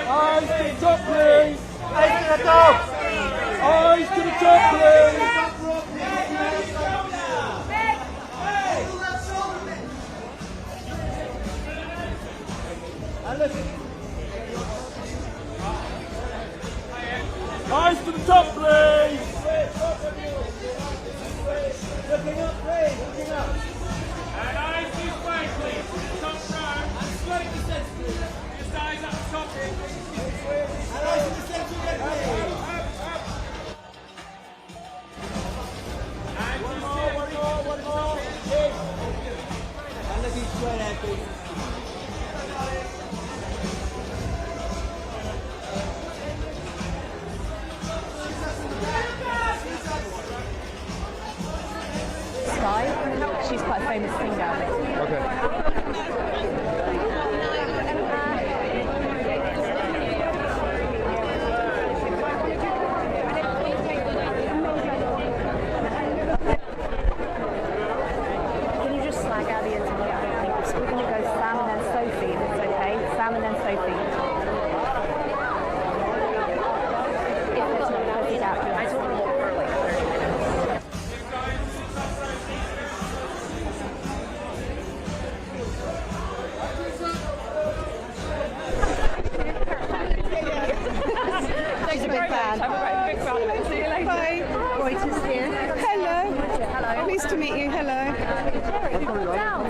Eyes to the top, please. Eyes to the top. Eyes to the top, please. Eyes to the top, please. famous singer. Okay. Can you just slag out the interview? I think we're going to go Sam and then Sophie. If it's okay. Sam and then Sophie. If there's no Sophie gap, I just want to look for like 30 minutes. She's a big fan. I'm a big fan of it. See you later. Bye. Reuters here. Hello. Hello. Pleased to meet you. Hello.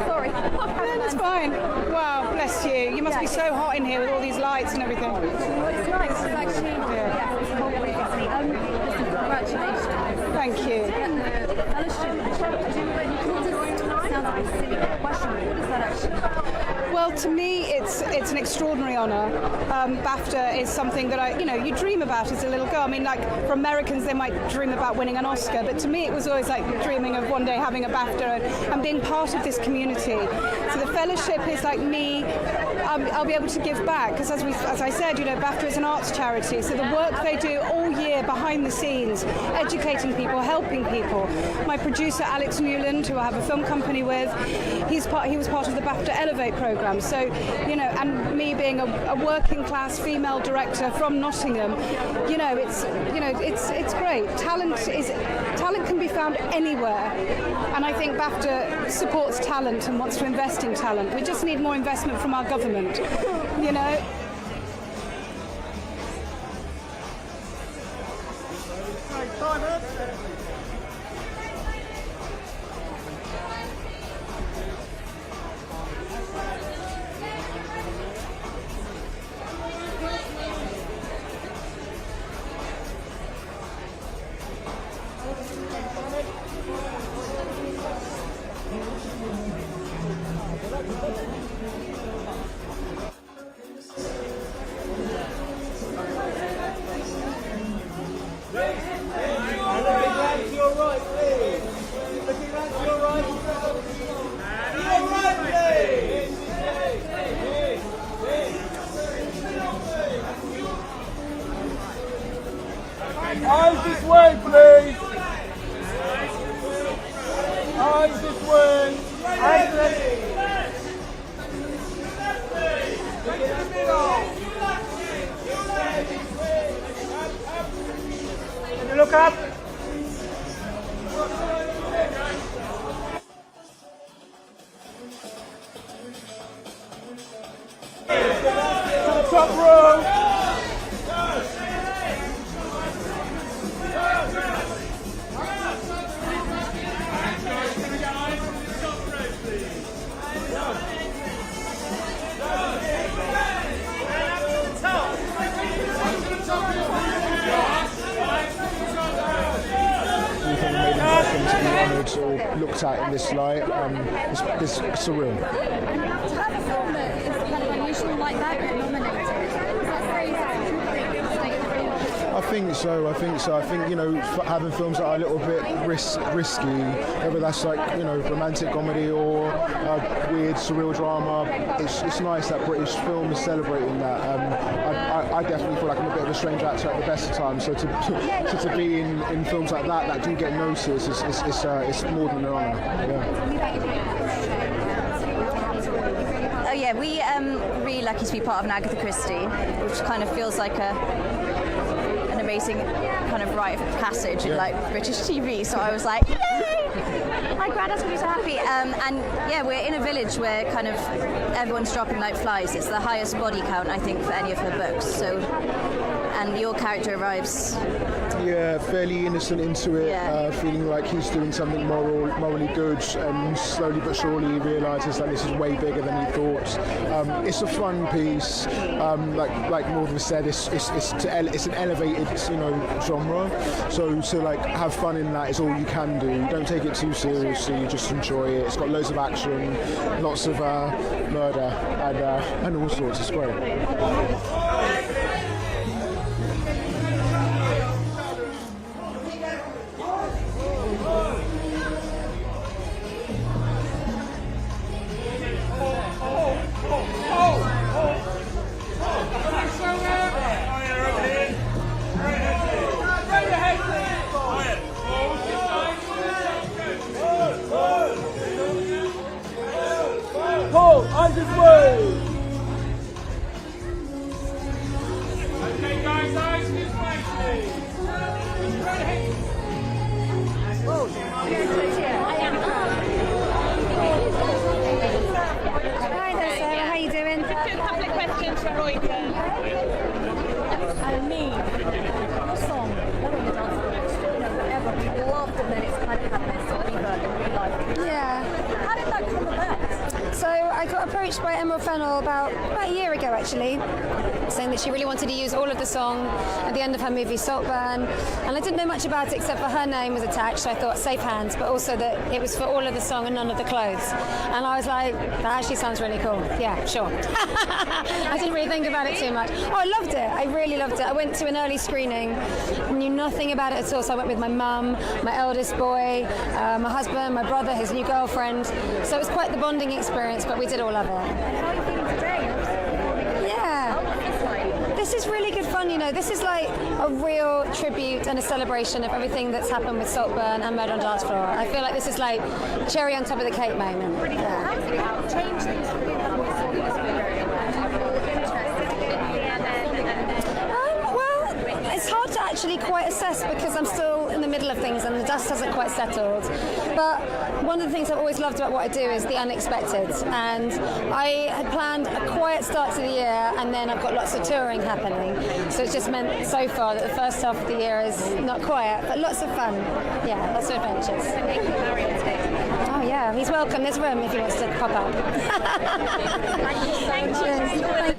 Sorry. No, that's fine. Wow, bless you. You must be so hot in here with all these lights and everything. It's nice. It's actually, yeah, it's whole way listen, congratulations. Thank you. The fellowship. Sounds like a silly question. What is that actually? Well, to me, it's an extraordinary honour. Bafta is something that you dream about as a little girl. I mean, like for Americans, they might dream about winning an Oscar, but to me, it was always like dreaming of one day having a Bafta and being part of this community. So the fellowship is like me. I'll be able to give back because, as I said, Bafta is an arts charity. So the work they do all year behind the scenes, educating people, helping people. My producer Alex Newland, who I have a film company with, he was part of the Bafta Elevate program. So, and me being a working class female director from Nottingham, it's great. Talent can be found anywhere, and I think Bafta supports talent and wants to invest in talent. We just need more investment from our government, Eyes this way, please. Eyes this way. Eyes this Can you look up? Top row. Or looked at in this light, it's surreal. To have a film that is kind of unusual like that get nominated, is that crazy? I think so. I think having films that are a little bit risky, whether that's like romantic comedy or weird surreal drama, it's nice that British film is celebrating that. I definitely feel like I'm a bit of a strange actor at the best of times. So to be in films like that do get noticed, it's more than an honour. Oh yeah, we really lucky to be part of an Agatha Christie, which kind of feels like an amazing kind of rite of passage in like British TV. So I was like, yay! My granddad's gonna be so happy. And yeah, we're in a village where kind of everyone's dropping like flies. It's the highest body count I think for any of her books. So, and your character arrives. Yeah, fairly innocent into it, feeling like he's doing something morally good, and slowly but surely he realises that this is way bigger than he thought. It's a fun piece, like Morgan said, it's an elevated genre. So to like have fun in that is all you can do. Don't take it too seriously, just enjoy it. It's got loads of action, lots of murder, and all sorts. It's great. Hi there, Sarah. How you doing? Just a couple of questions for Royton. Me, the song, what are the dance ever? We loved it, and then it's kind of had this sort of revert in real life. Yeah. How did that come about? So I got approached by Emerald Fennell about a year ago, actually, saying that she really wanted to use all of the song at the end of her movie Saltburn, and I didn't know much about it except for her name was attached, so I thought safe hands, but also that it was for all of the song and none of the clothes. And I was like, that actually sounds really cool. Yeah, sure. I didn't really think about it too much. Oh, I loved it. I really loved it. I went to an early screening, knew nothing about it at all, so I went with my mum, my eldest boy, my husband, my brother, his new girlfriend. So it was quite the bonding experience, but we did all of it. How are you feeling today? Yeah. This is really good fun, you know. This is like a real tribute and a celebration of everything that's happened with Saltburn and Murder on Dance Floor. I feel like this is like cherry on top of the cake moment. Pretty cool. How did it change things for you when we saw this movie? Well, it's hard to actually quite assess because I'm still in the middle of things and the dust hasn't quite settled. But one of the things I've always loved about what I do is the unexpected. And I had planned a quiet start to the year, and then I've got lots of touring happening. So it's just meant so far that the first half of the year is not quiet, but lots of fun. Yeah, lots of adventures. Oh yeah, he's welcome. There's room if he wants to pop up. Thank you so much.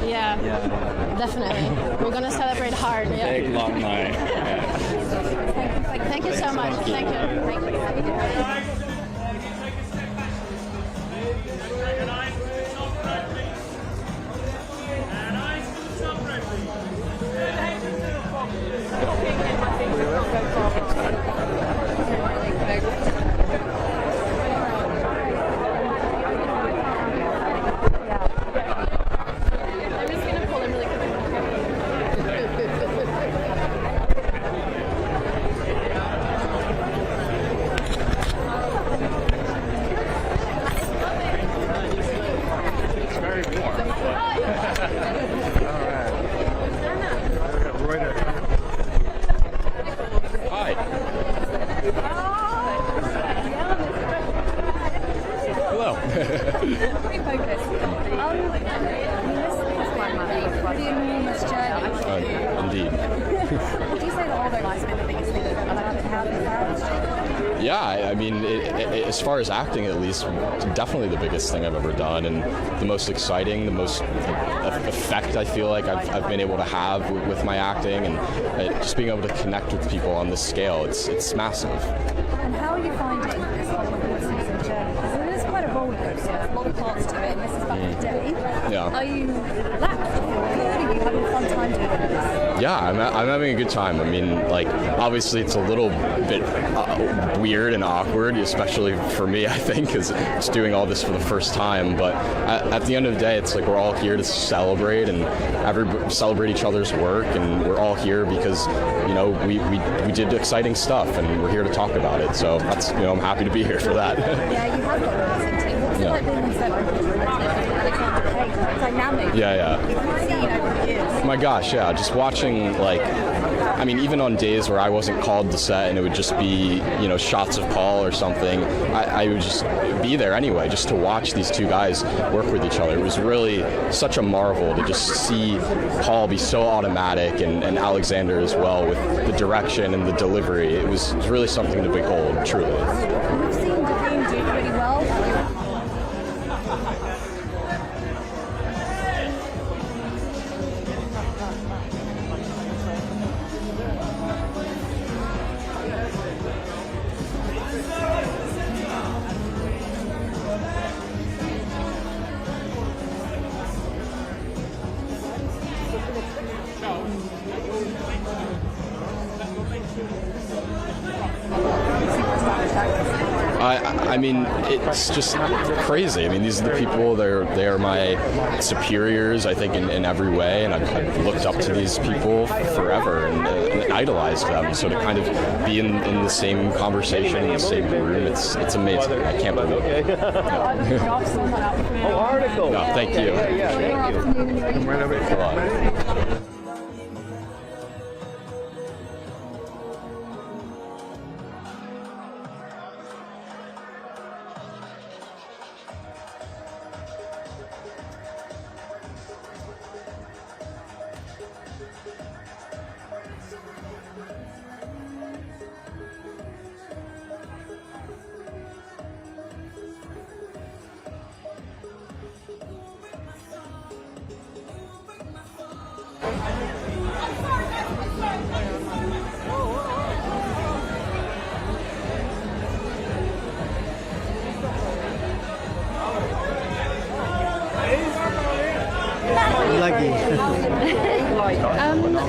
Yeah, definitely. We're going to celebrate hard. Yeah. Big, long night. Thank you so much. Thank you. Thank you. Indeed. Would you say that all their lives have been the biggest thing about it? How did Yeah, I mean, as far as acting at least, definitely the biggest thing I've ever done, and the most exciting, the most effect I feel like I've been able to have with my acting, and just being able to connect with people on this scale, it's massive. And how are you finding this whole award season journey? Because it is quite a roller coaster, there's a lot of parts to it, and this is back in the day. Yeah. Are you lapped? Are you you having a fun time doing this? Yeah, I'm having a good time. I mean, like, obviously it's a little bit weird and awkward, especially for me, I think, because it's doing all this for the first time. But at the end of the day, it's like we're all here to celebrate and celebrate each other's work, and we're all here because, you know, we did exciting stuff, and we're here to talk about it. So that's, you know, I'm happy to be here for that. Yeah, you have got an amazing team. What's it like being on set with Alexander Page? It's dynamic. Yeah. You can see, you know, over the years. Oh my gosh, yeah, just watching, like, I mean, even on days where I wasn't called to set and it would just be, you know, shots of Paul or something, I would just be there anyway, just to watch these two guys work with each other. It was really such a marvel to just see Paul be so automatic and Alexander as well with the direction and the delivery. It was really something to behold, truly. We've seen Keoghan do pretty well. I mean, it's just crazy. I mean, these are the people, they are my superiors, I think, in every way, and I've looked up to these people forever and idolized them. So to kind of be in the same conversation, in the same room, it's amazing. I can't believe it. Oh, article. No, thank you. Come right over here.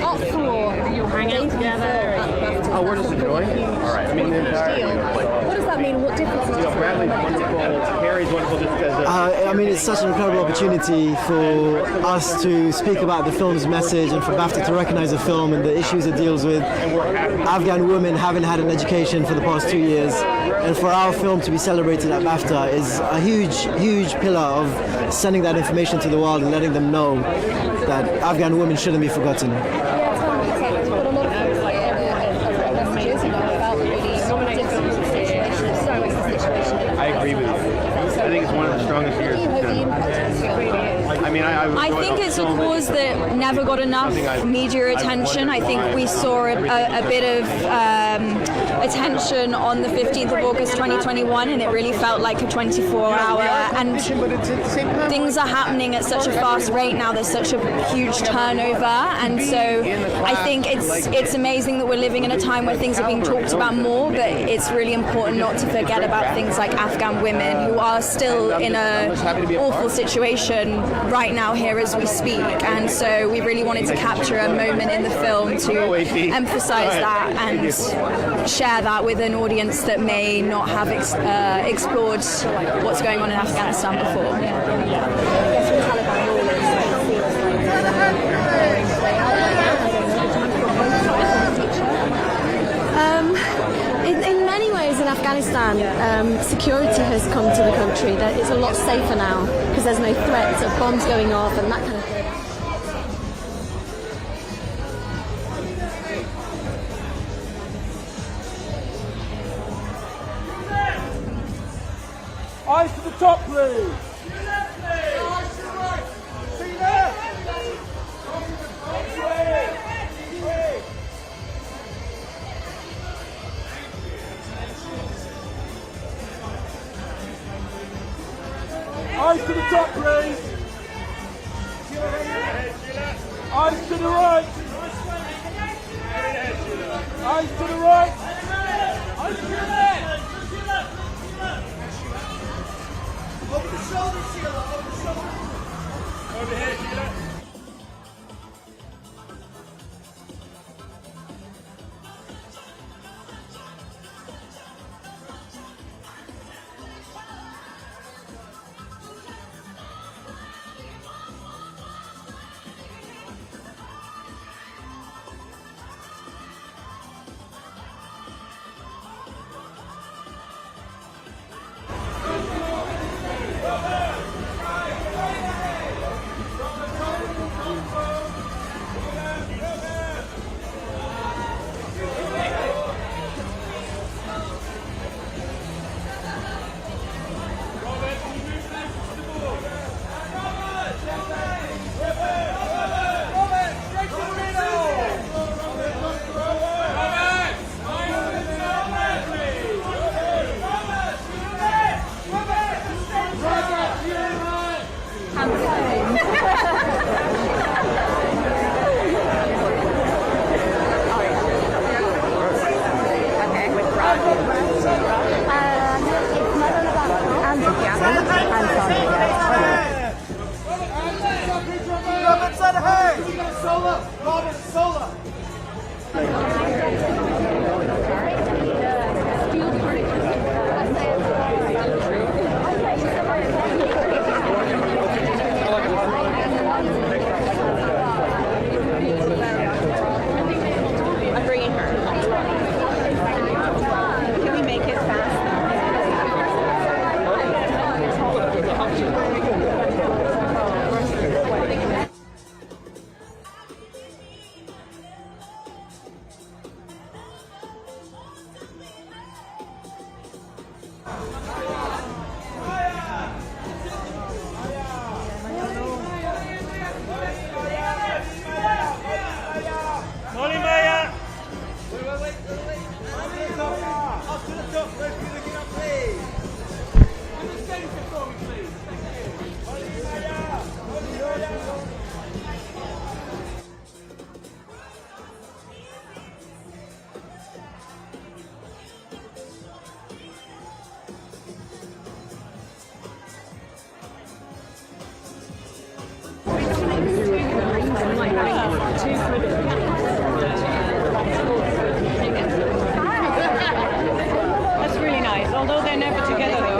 Up for you hanging together. Oh, we're just enjoying it. All right. I mean, the entire. What does that mean? What difference does it make? Bradley's wonderful. Carrie's wonderful. Just as I mean, it's such an incredible opportunity for us to speak about the film's message and for Bafta to recognize the film and the issues it deals with. Afghan women haven't had an education for the past 2 years, and for our film to be celebrated at Bafta is a huge pillar of sending that information to the world and letting them know that Afghan women shouldn't be forgotten. I agree with you. I think it's one of the strongest years. I think it's a cause that never got enough media attention. I think we saw a bit of attention on the 15th of August 2021, and it really felt like a 24-hour. And things are happening at such a fast rate now. There's such a huge turnover, and so I think it's amazing that we're living in a time where things are being talked about more. But it's really important not to forget about things like Afghan women who are still in an awful situation right now here as we speak, and so we really wanted to capture a moment in the film to emphasize that and share that with an audience that may not have explored what's going on in Afghanistan before. In many ways in Afghanistan, security has come to the country. It's a lot safer now because there's no threats of bombs going off and that kind of thing. Eyes to the top, please. Eyes to the top, please. Eyes to the right. Eyes to the right. Eyes to the left. Over the shoulder, Sheila. Over the shoulder. Over here, Sheila. That's really nice, although they're never together though.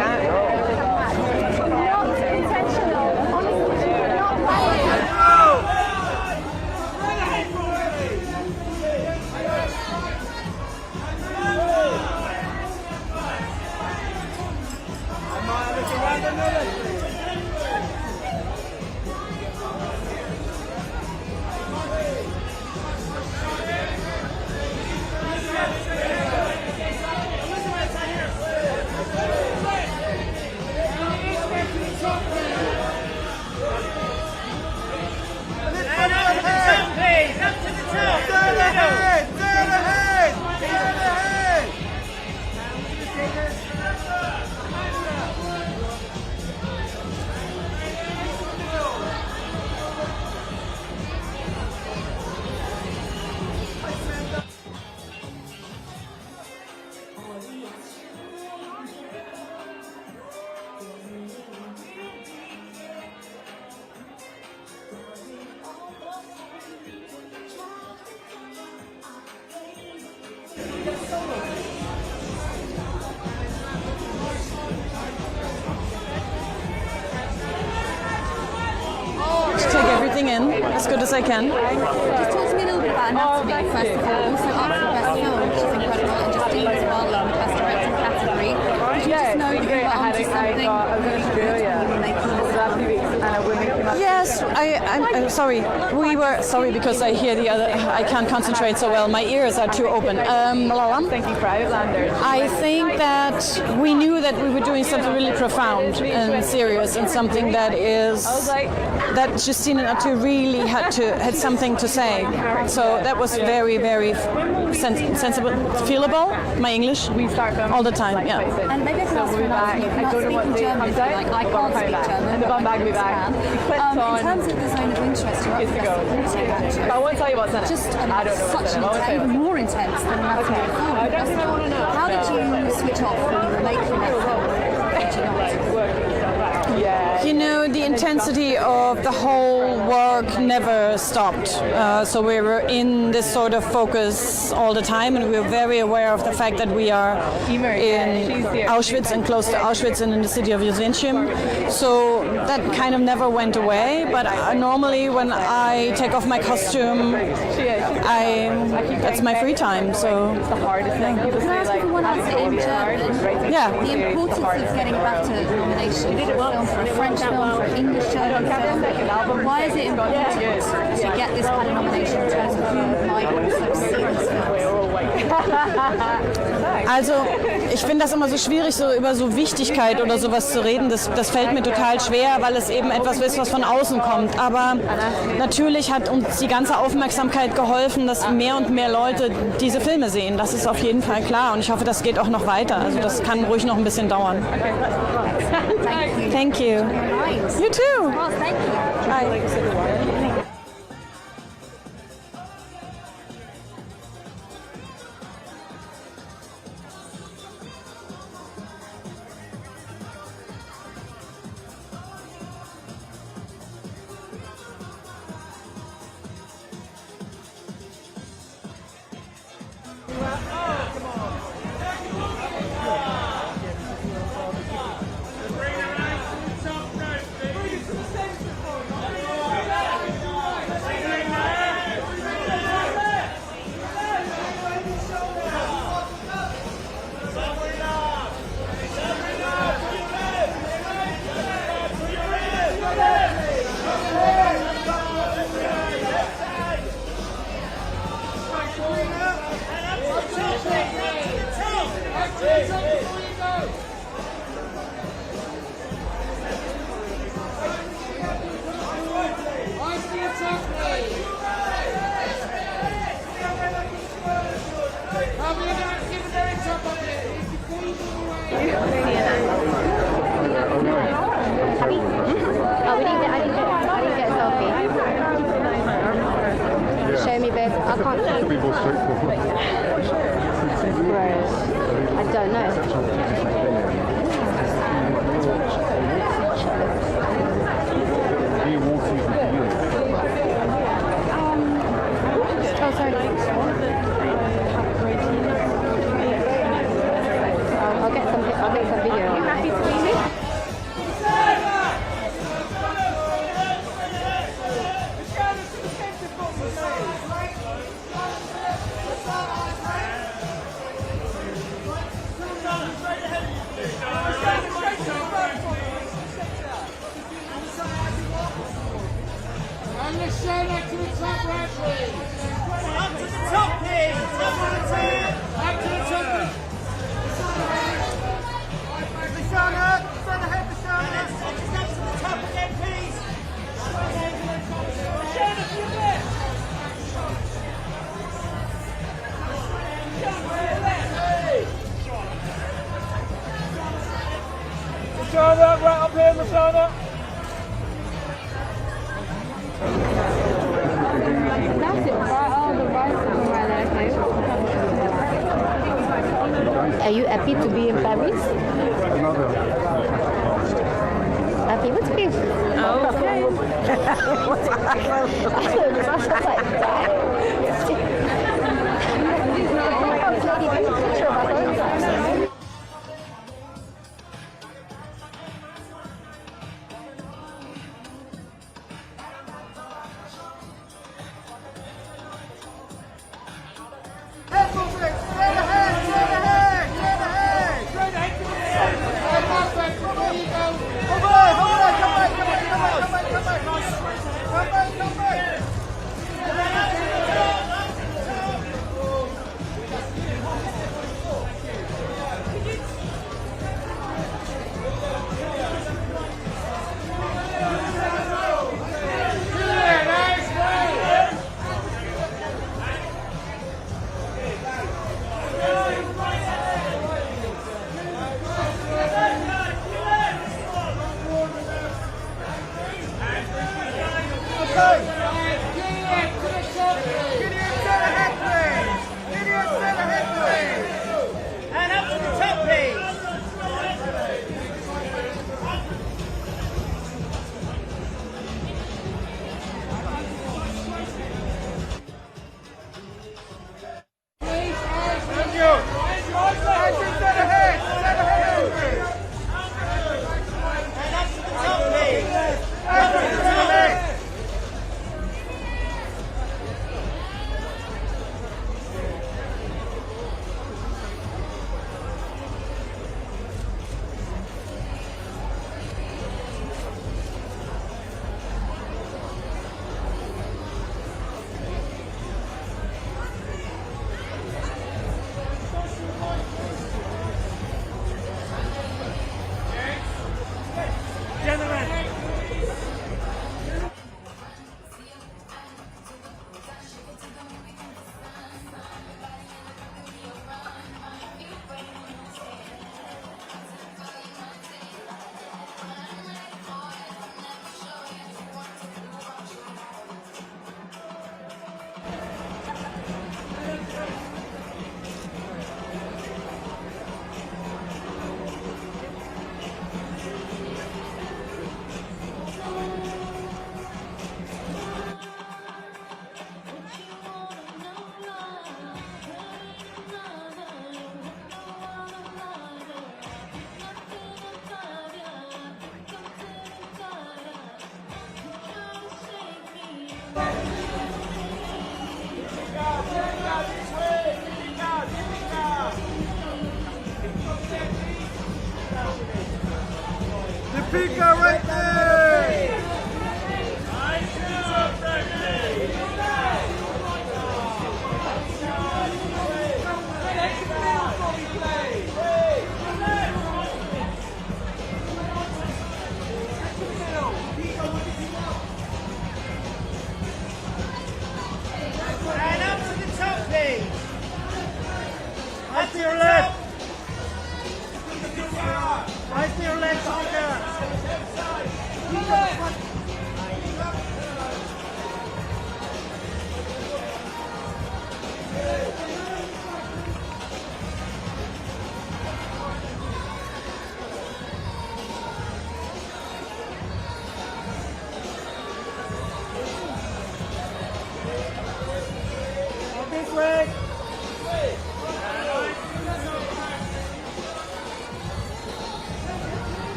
Take everything in as good as I can. Just talk to me a little bit about Anatomy, first of all. Also up for Best Film, which is incredible, and Justine as well in the Best Directing category. Did you just know that you were onto something? Yes, I'm sorry. We were sorry because I hear the other. I can't concentrate so well. My ears are too open. Thank you for Outlander. I think that we knew that we were doing something really profound and serious, and something that is that Justine and Arthur really had something to say. So that was very, very sensible, feelable. My English all the time. Yeah. And maybe I can ask you about you cannot speak in German. I can't speak German. In terms of the zone of interest, you're up for Best Supporting Actress. I won't tell you what's in it. Just I don't know what's in it. even more intense than Anatomy of a Fall. I don't think I want to know. How did you switch off when you were making that film? Did you not? Yeah. You know, the intensity of the whole work never stopped. So we were in this sort of focus all the time, and we were very aware of the fact that we are in Auschwitz and close to Auschwitz and in the city of Jerusalem. So that kind of never went away. But normally when I take off my costume, that's my free time. So it's the hardest thing. Can I ask if one has it in German? Yeah. The importance of getting BAFTA nomination for a film, for a French film, for an English German film. Why is it important to get this kind of nomination in terms of who might also see this film? Also, ich finde das immer so schwierig, so über so Wichtigkeit oder sowas zu reden. Das fällt mir total schwer, weil es eben etwas ist, was von außen kommt. Aber natürlich hat uns die ganze Aufmerksamkeit geholfen, dass mehr und mehr Leute diese Filme sehen. Das ist auf jeden Fall klar. Und ich hoffe, das geht auch noch weiter. Also das kann ruhig noch ein bisschen dauern. Thank you. You too. Well, thank you. Bye. Finish straight up to the top right, please. Up to the top, please. Up to the top. Up to the top. Lashana, stand ahead, Lashana. Just up to the top again, please. Lashana, to your left. Lashana, right up here, Lashana. That's it, right? Oh, the right one right there, okay. Are you happy to be in Paris? Happy with me? Okay. Come on.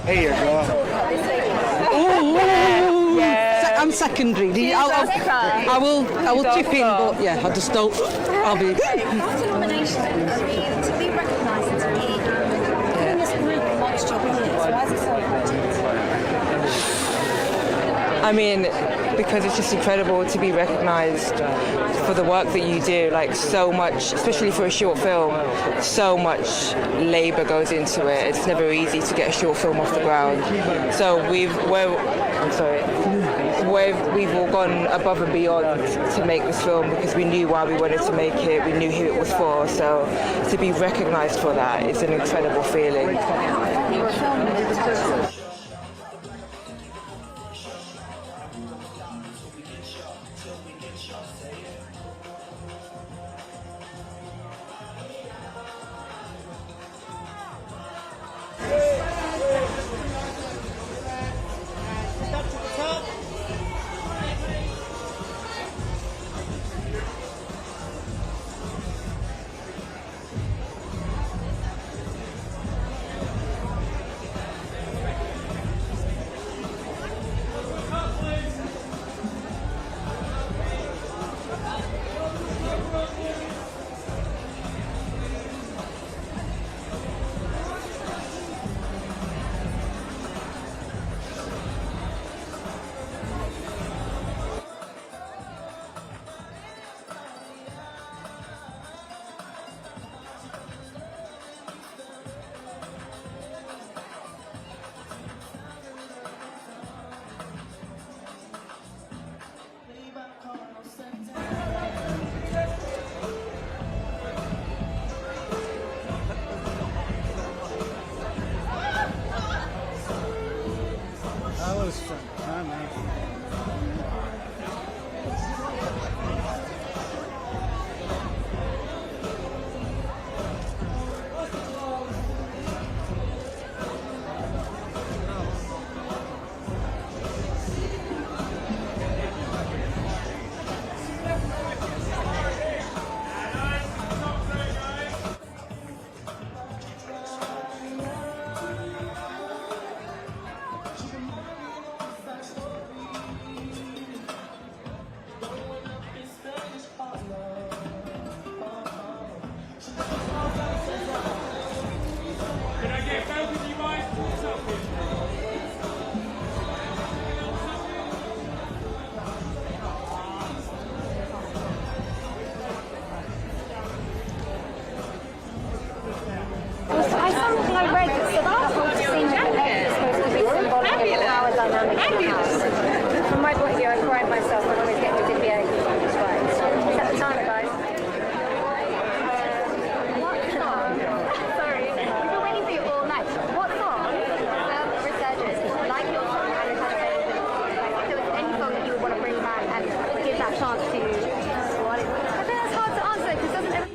Here you go. I'm secondary. I will chip in, but yeah, I just don't. I'll be. After nomination, to be recognised and to be in this group amongst your peers, why is it so important? I mean, because it's just incredible to be recognised for the work that you do. Like, so much, especially for a short film, so much labour goes into it. It's never easy to get a short film off the ground. So we've all gone above and beyond to make this film because we knew why we wanted to make it. We knew who it was for. So to be recognised for that is an incredible feeling. That was fun. I know. From my point of view, I pride myself on always getting the DBA. That's right. Set the timer, guys. What song? Sorry, we've been waiting for you all night. What song will Resurgence like your song and it has if there was any song that you would want to bring back and give that chance to what is it? I think that's hard to answer because doesn't every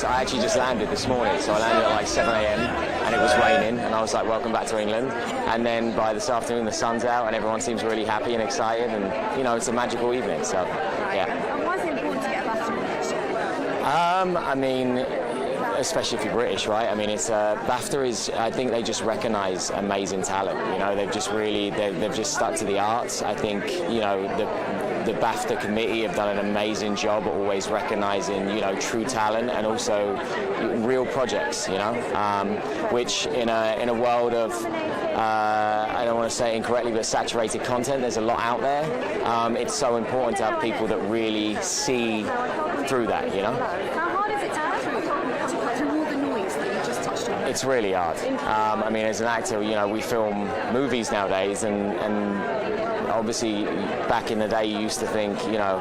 I actually just landed this morning, so I landed at like 7 a.m. and it was raining, and I was like, welcome back to England. And then by this afternoon, the sun's out, and everyone seems really happy and excited, and you know, it's a magical evening. So, yeah. And why is it important to get a Bafta nomination? I mean, especially if you're British, right? I mean, it's Bafta is. I think they just recognise amazing talent. You know, they've just stuck to the arts. I think, you know, the BAFTA committee have done an amazing job at always recognising, you know, true talent and also real projects. You know, which in a world of I don't want to say it incorrectly, but saturated content, there's a lot out there. It's so important to have people that really see through that. You know. How hard is it to cut through all the noise that you just touched on? It's really hard. I mean, as an actor, you know, we film movies nowadays, and obviously back in the day you used to think, you know,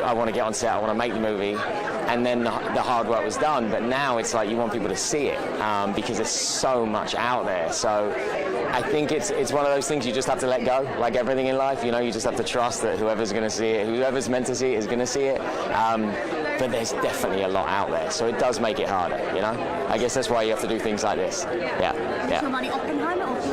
I want to get on set, I want to make the movie, and then the hard work was done. But now it's like you want people to see it because there's so much out there. So I think it's one of those things you just have to let go, like everything in life. You know, you just have to trust that whoever's going to see it, whoever's meant to see it is going to see it. But there's definitely a lot out there, so it does make it harder, you know? I guess that's why you have to do things like this. Yeah. Oppenheimer or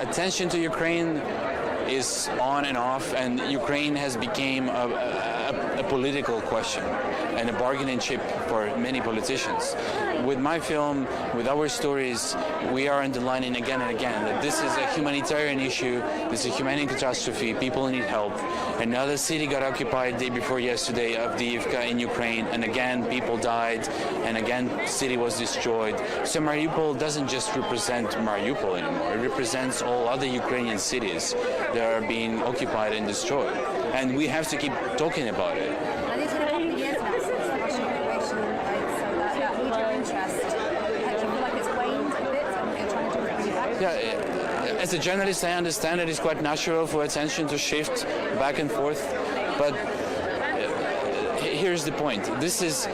Attention to Ukraine is on and off, and Ukraine has become a political question and a bargaining chip for many politicians. With my film, with our stories, we are underlining again and again that this is a humanitarian issue, this is a humanitarian catastrophe, people need help. Another city got occupied day before yesterday, Avdiivka in Ukraine, and again people died, and again the city was destroyed. So Mariupol doesn't just represent Mariupol anymore, it represents all other Ukrainian cities that are being occupied and destroyed. And we have to keep talking about it. And it's been a couple of years now since the Russian occupation, so that media interest, do you feel like it's waned a bit and you're trying to bring it back? Yeah, as a journalist, I understand it is quite natural for attention to shift back and forth, but here's the point. This is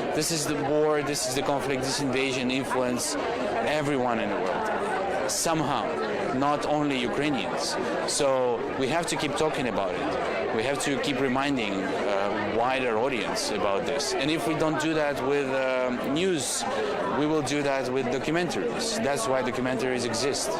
the war, this is the conflict, this invasion, influence, everyone in the world, somehow, not only Ukrainians. So we have to keep talking about it. We have to keep reminding wider audience about this. And if we don't do that with news, we will do that with documentaries. That's why documentaries exist.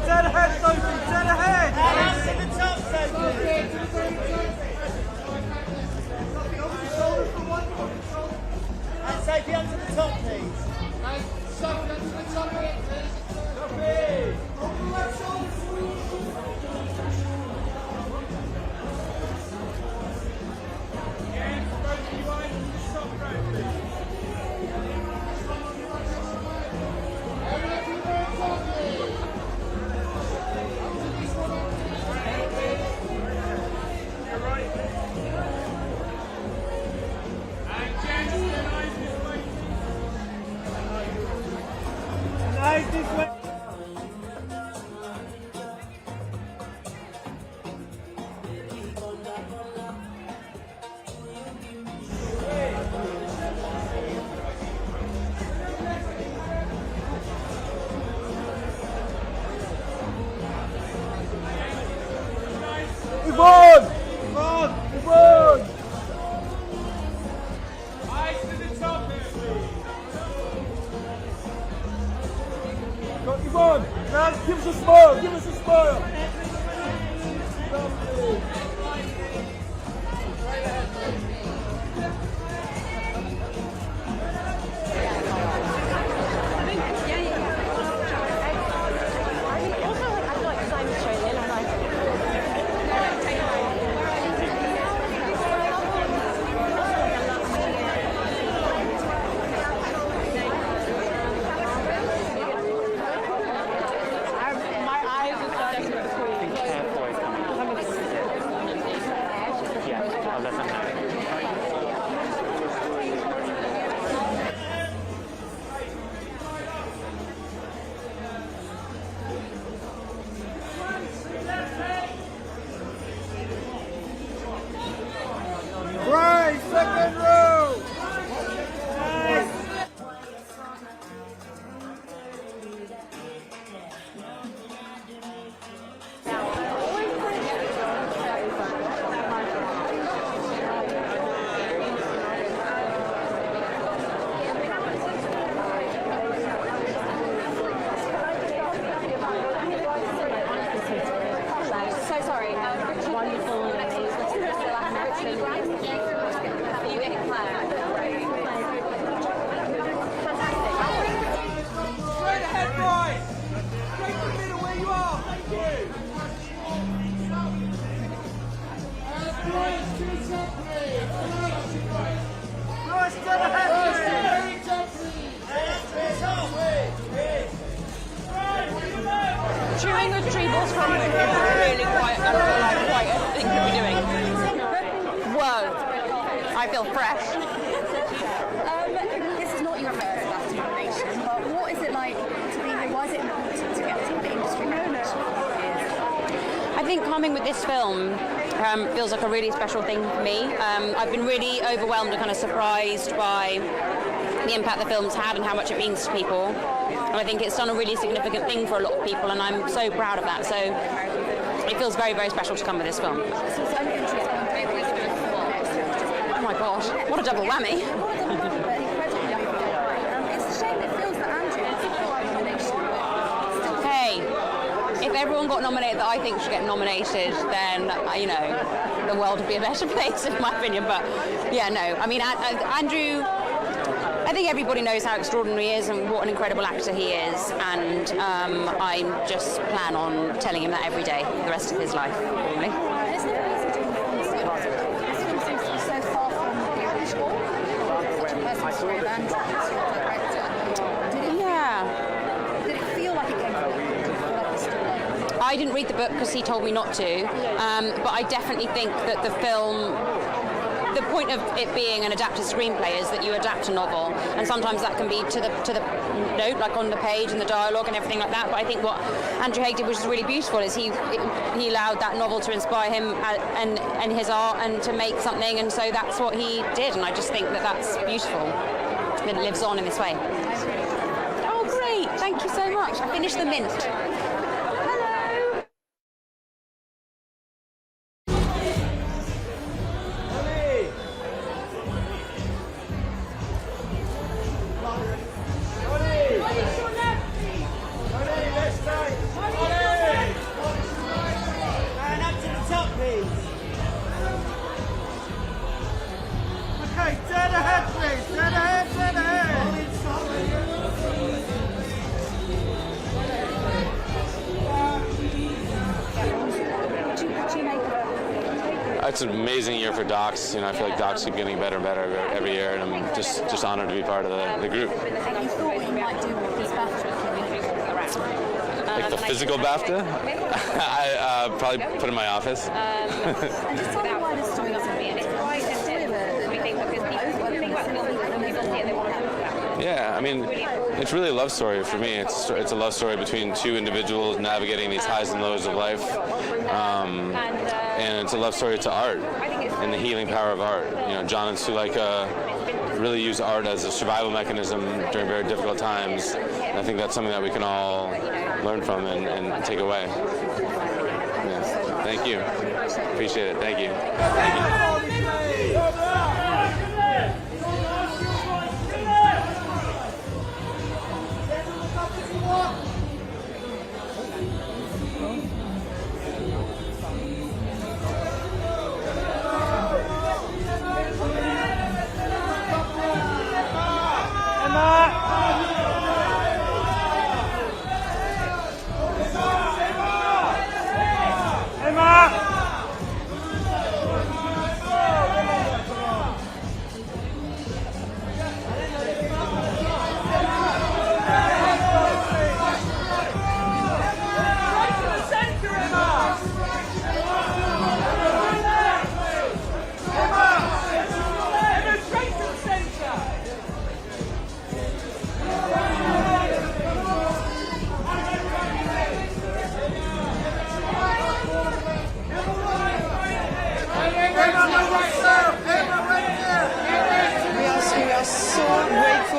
Dead ahead, Sophie! Dead ahead! Hands to the top, Sophie! And Sophie, onto the top, please. Sophie, onto the top, please. Sophie! Yvonne! Yvonne! Yvonne! Eyes to the top here, please. Got Yvonne! Now give us a smile! Give us a smile! Lovely. Right, second row! Nice. So sorry. Wonderful. Straight ahead, right! Straight to the middle where you are! Thank you! Nice, dead ahead, Chewing with tree balls from is really quite a thing to be doing. Whoa, I feel fresh. This is not your first Bafta nomination, but what is it like to be here? Why is it important to get to the industry recognition? I think coming with this film feels like a really special thing for me. I've been really overwhelmed and kind of surprised by the impact the film's had and how much it means to people. And I think it's done a really significant thing for a lot of people, and I'm so proud of that. So it feels very, very special to come with this film. Oh my gosh, what a double whammy. It's a shame it feels that Andrew nomination. Hey, if everyone got nominated that I think should get nominated, then, you know, the world would be a better place, in my opinion. But, yeah, no. I mean, Andrew, I think everybody knows how extraordinary he is and what an incredible actor he is. And I just plan on telling him that every day, the rest of his life, probably. I didn't read the book because he told me not to, but I definitely think that the film the point of it being an adapted screenplay is that you adapt a novel, and sometimes that can be to the note, like on the page and the dialogue and everything like that. But I think what Andrew Haigh did, which is really beautiful, is he allowed that novel to inspire him and his art and to make something, and so that's what he did, and I just think that that's beautiful. That it lives on in this way. Oh, great! Thank you so much. I finished the mint. Hello. And up to the top, please. Okay, dead ahead, please. Dead ahead, dead ahead. It's an amazing year for docs. I feel like docs keep getting better and better every year, and I'm just honored to be part of the group. You thought what you might do with these Baftas? Like the physical Bafta? I probably put in my office. And just tell me why this story doesn't mean it's quite a story that we think Yeah, I mean, it's really a love story for me. It's a love story between two individuals navigating these highs and lows of life. And it's a love story to art and the healing power of art. John and Suleika really use art as a survival mechanism during very difficult times. And I think that's something that we can all learn from and take away. Yeah. Thank you. Appreciate it. Thank you. Thank you.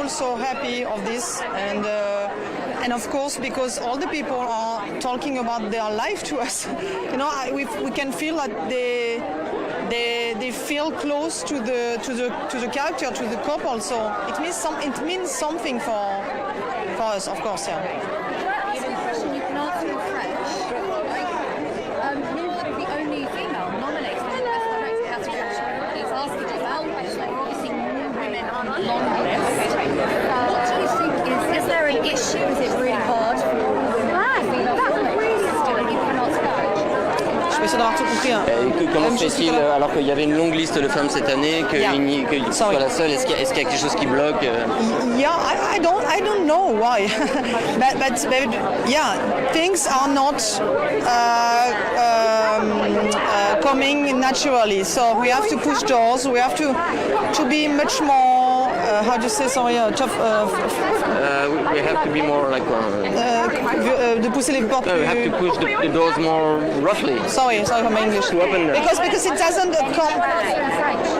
So happy of this, and of course because all the people are talking about their life to us. We can feel that they feel close to the character, to the couple. So it means something for us, of course. Yeah. Even question you can answer in French. The only female nominated in the Best Director category. He's asking about this. Obviously, more women aren't long list. What do you think is there an issue? Is it really hard for women? That's really hard. You cannot go. Je vais essayer d'avoir tout compris. Comment se fait-il, alors qu'il y avait une longue liste de femmes cette année, que tu sois la seule, est-ce qu'il y a quelque chose qui bloque? Yeah, I don't know why, but yeah, things are not coming naturally. So we have to push doors. We have to be much more. How do you say? Sorry, tough. We have to be more like. De pousser les portes. We have to push the doors more roughly. Sorry for my English. To open them. Because it doesn't come.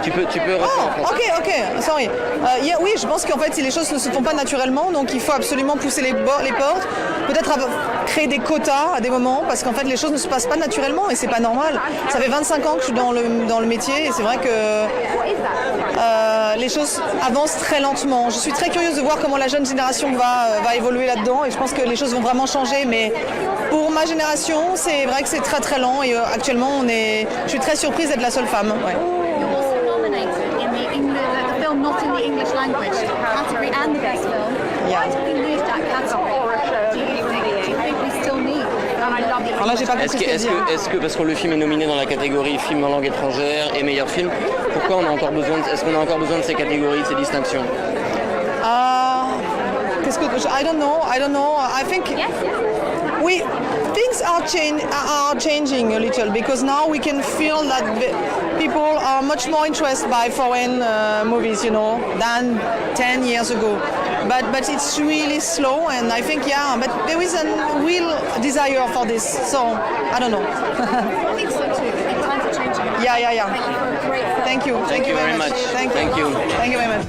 Tu peux. Oh, ok. Sorry. Oui, je pense qu'en fait, si les choses ne se font pas naturellement, donc il faut absolument pousser les portes. Peut-être créer des quotas à des moments, parce qu'en fait, les choses ne se passent pas naturellement et c'est pas normal. Ça fait 25 ans que je suis dans le métier et c'est vrai que les choses avancent très lentement. Je suis très curieuse de voir comment la jeune génération va évoluer là-dedans et je pense que les choses vont vraiment changer. Mais pour ma génération, c'est vrai que c'est très très lent et actuellement, je suis très surprise d'être la seule femme. Ouais. Not in the English language category and the best film. Why did we lose that category? Do you think we still need? Alors là, j'ai pas compris est-ce que parce que le film est nominé dans la catégorie film en langue étrangère et meilleur film, pourquoi est-ce qu'on a encore besoin de ces catégories, de ces distinctions? I don't know. I think. Yes. things are changing a little, because now we can feel that people are much more interested by foreign movies, than 10 years ago. But it's really slow, and I think but there is a real desire for this. So I don't know. I think so too. Times are changing. Yeah. Thank you for a great film. Thank you very much. Thank you very much.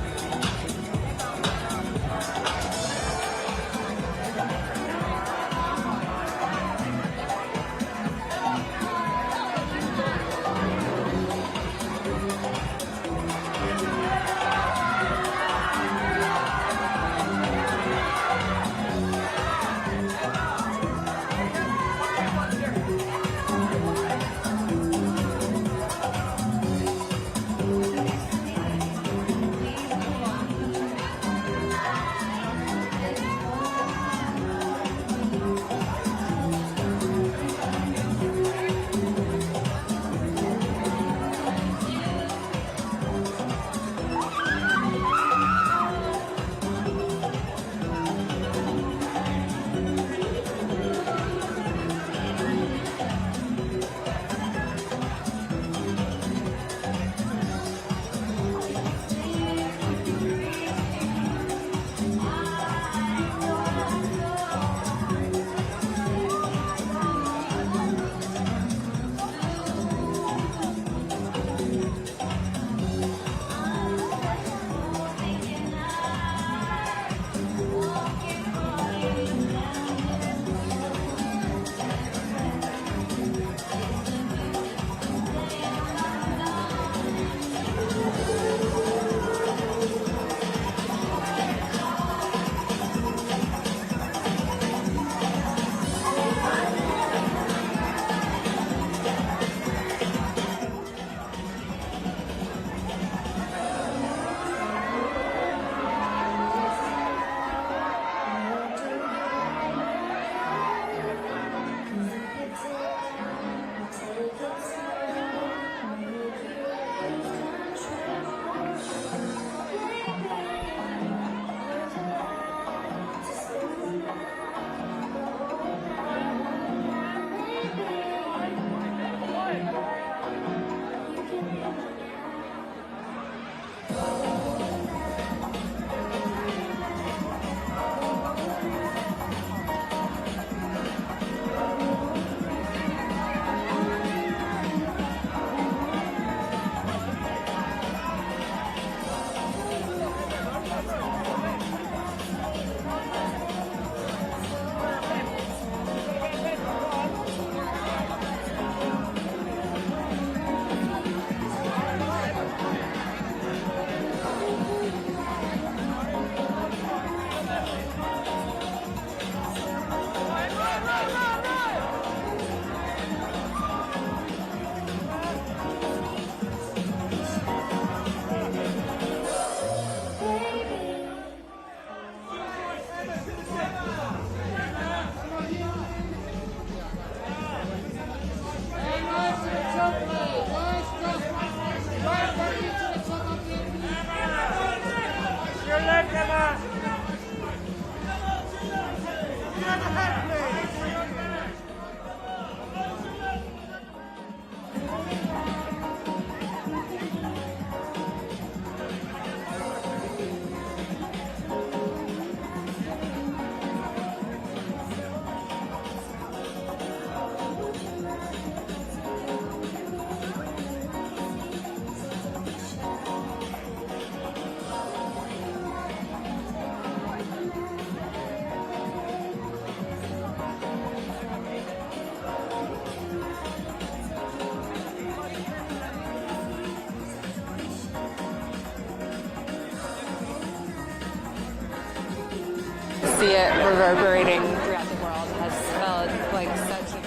see it reverberating throughout the world has felt like such a...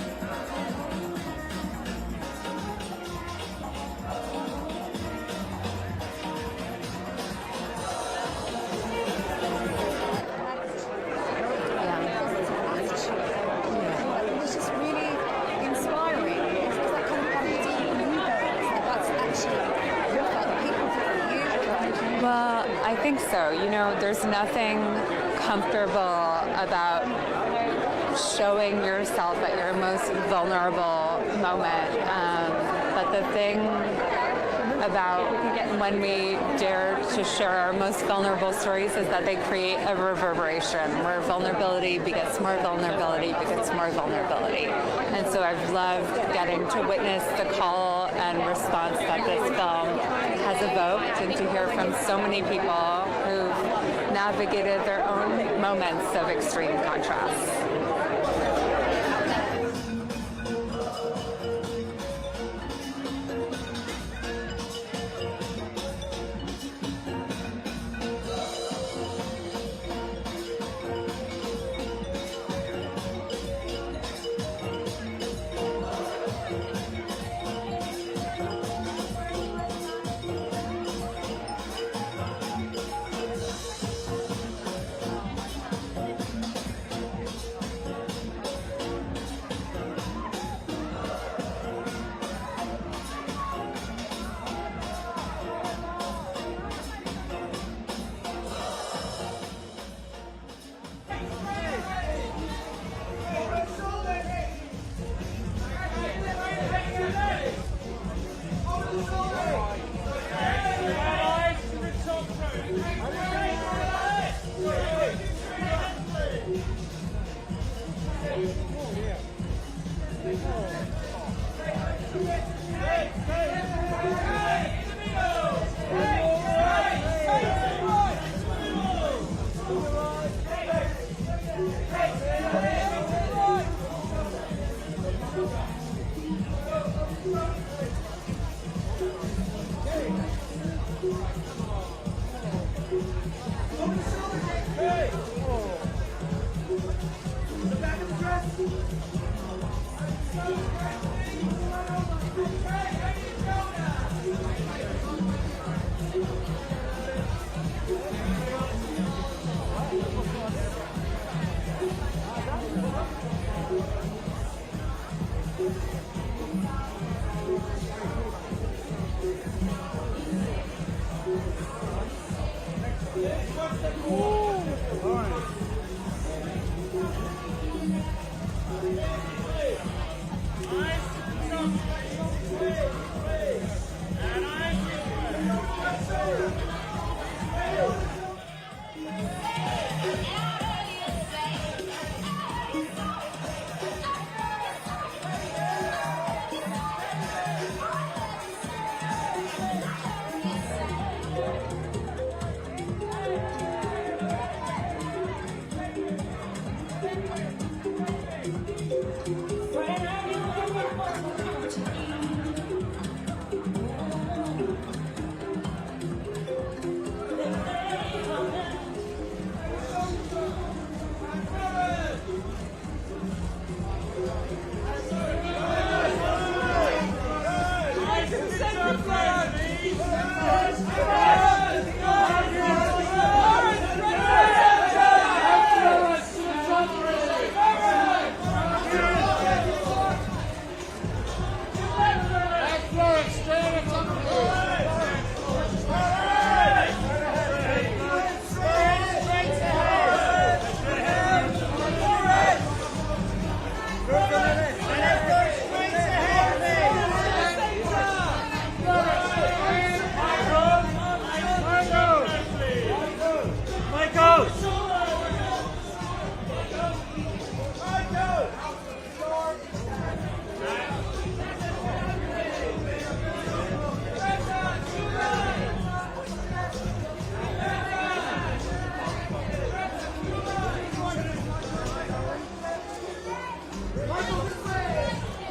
It's just really inspiring. It's like kind of deep universe that's actually looked at people for you. Well, I think so. You know, there's nothing comfortable about showing yourself at your most vulnerable moment. But the thing about when we dare to share our most vulnerable stories is that they create a reverberation where vulnerability begets more vulnerability, begets more vulnerability. And so I've loved getting to witness the call and response that this film has evoked, and to hear from so many people who've navigated their own moments of extreme contrast.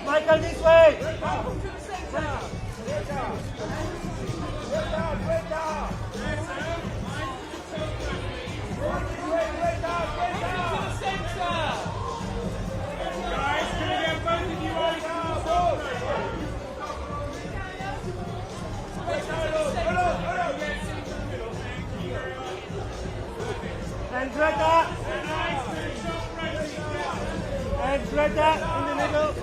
Michael, this way! And Greta! And Greta in the middle!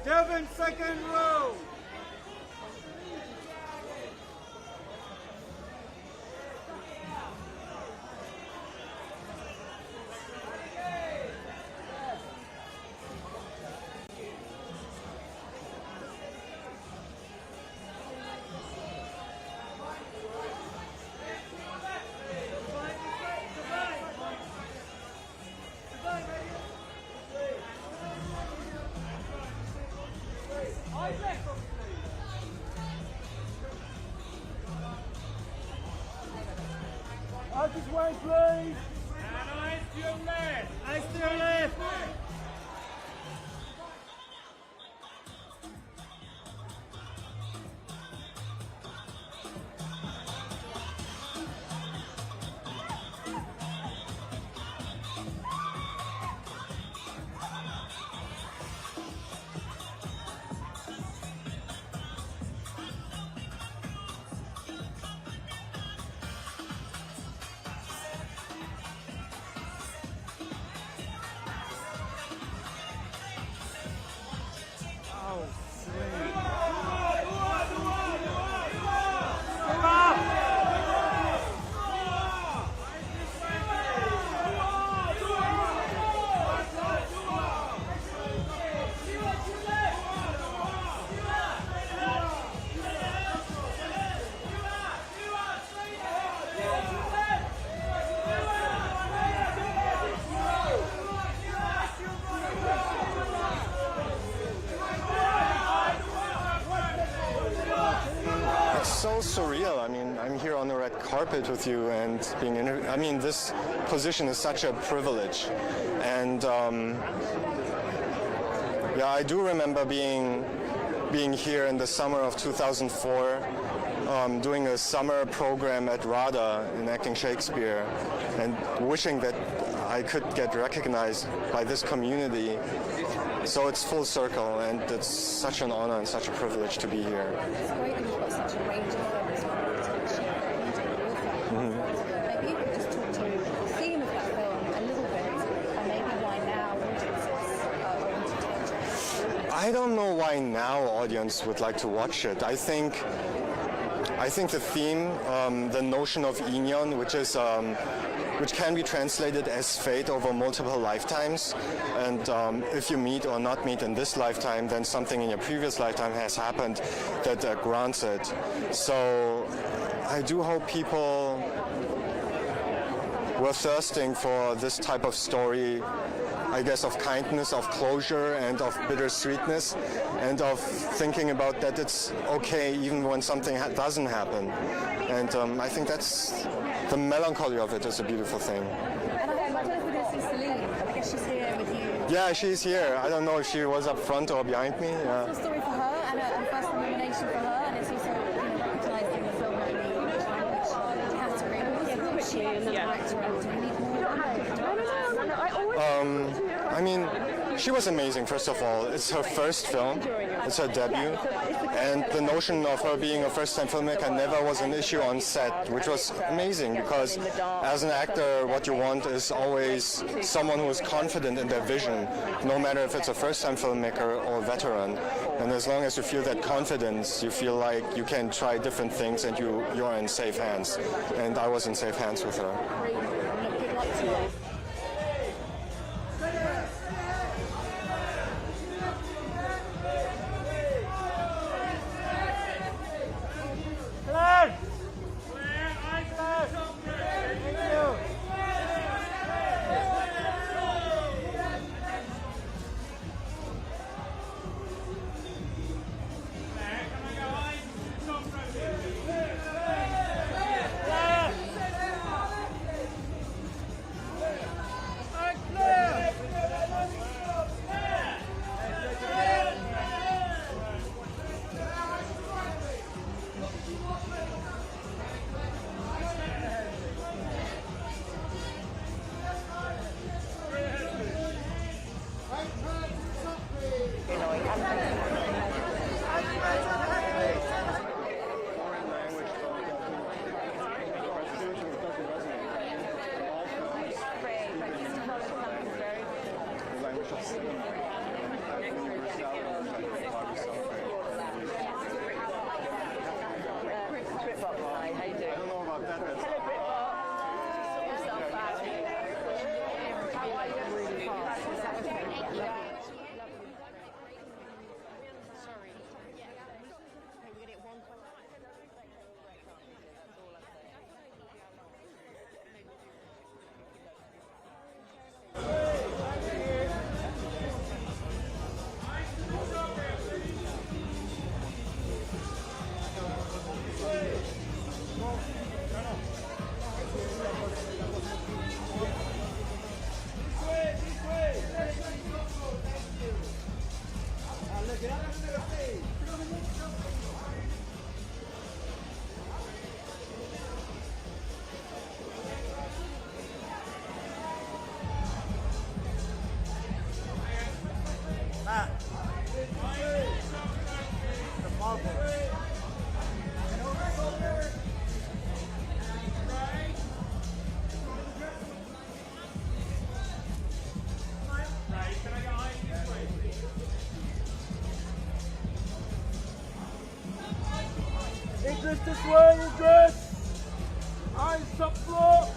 Devon, second row. Artist way, please. And eyes to your left. Eyes to your left. So surreal. I mean, I'm here on the red carpet with you and being interviewed. I mean, this position is such a privilege. And yeah, I do remember being here in the summer of 2004, doing a summer program at RADA enacting Shakespeare, and wishing that I could get recognized by this community. So it's full circle, and it's such an honor and such a privilege to be here. It's great that you've got such a range of films to maybe you could just talk to the theme of that film a little bit, and maybe why now audiences are entertained. I don't know why now audience would like to watch it. I think the theme, the notion of Inyon, which can be translated as fate over multiple lifetimes, and if you meet or not meet in this lifetime, then something in your previous lifetime has happened that grants it. So I do hope people were thirsting for this type of story, I guess, of kindness, of closure, and of bittersweetness, and of thinking about that it's okay even when something doesn't happen. And I think that's the melancholy of it is a beautiful thing. And I don't know if we're going to see Celine. I guess she's here with you. Yeah, she's here. I don't know if she was up front or behind me. It's a story for her, and a first nomination for her, and it's also recognised in the film language category. What was she and the director? Do we need more? I mean, she was amazing, first of all. It's her first film. It's her debut. And the notion of her being a first-time filmmaker never was an issue on set, which was amazing because as an actor, what you want is always someone who is confident in their vision, no matter if it's a first-time filmmaker or veteran. And as long as you feel that confidence, you feel like you can try different things and you're in safe hands. And I was in safe hands with her. Good luck to you. English this way, English! Eyes up floor!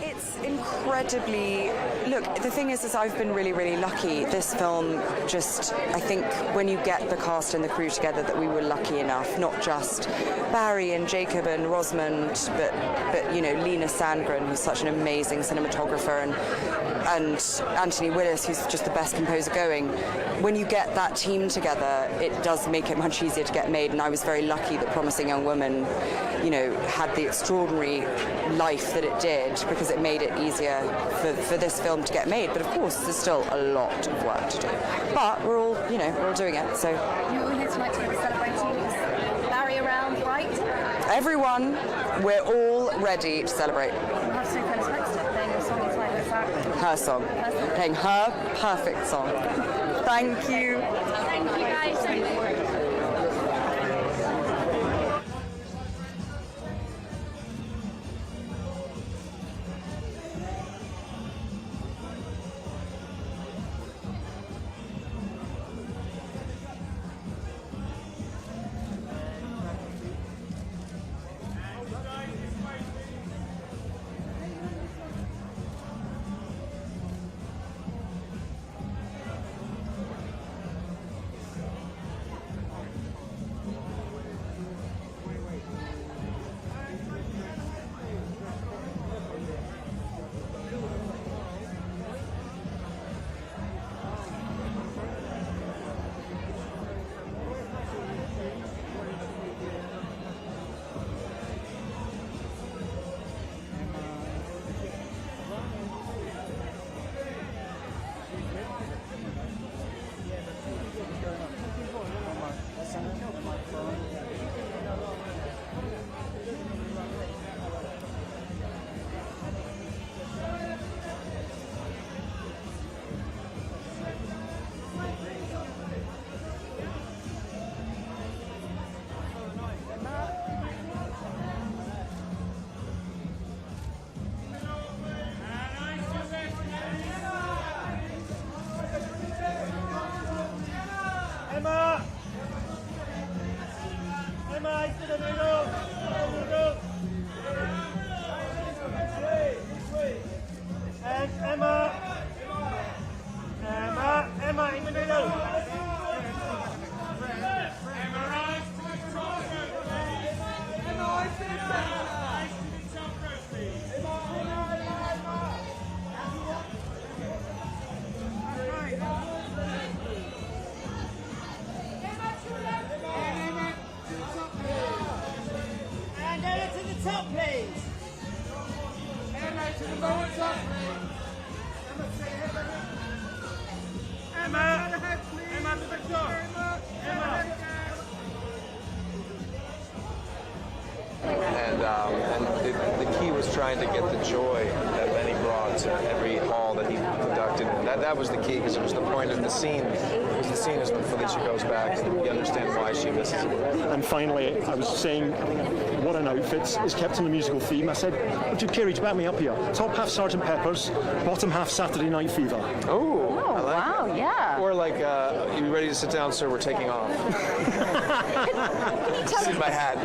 It's incredibly... Look, the thing is I've been really, really lucky. This film just, I think when you get the cast and the crew together, that we were lucky enough, not just Barry and Jacob and Rosamund, but you know, Lena Sandgren, who's such an amazing cinematographer, and Anthony Willis, who's just the best composer going. When you get that team together, it does make it much easier to get made, and I was very lucky that Promising Young Woman, you know, had the extraordinary life that it did, because it made it easier for this film to get made. But of course, there's still a lot of work to do. But we're all, you know, we're all doing it. So You're all here tonight to celebrate you. Barry around, right? everyone, we're all ready to celebrate. You have so unexpected playing your song inside. What's that? Her song. Playing her perfect song. Thank you. Thank you guys. the key was trying to get the joy that Lenny brought to every hall that he conducted in. That was the key, because it was the point of the scene. It was the scene as Felicia goes back, and you understand why she misses it. And finally, I was saying, what an outfit is kept in the musical theme. I said, would you Kerry, back me up here? Top half Sgt. Pepper's, bottom half Saturday Night Fever. Oh, I like wow, that. yeah. Or like, you ready to sit down, sir? We're taking off. See my hat.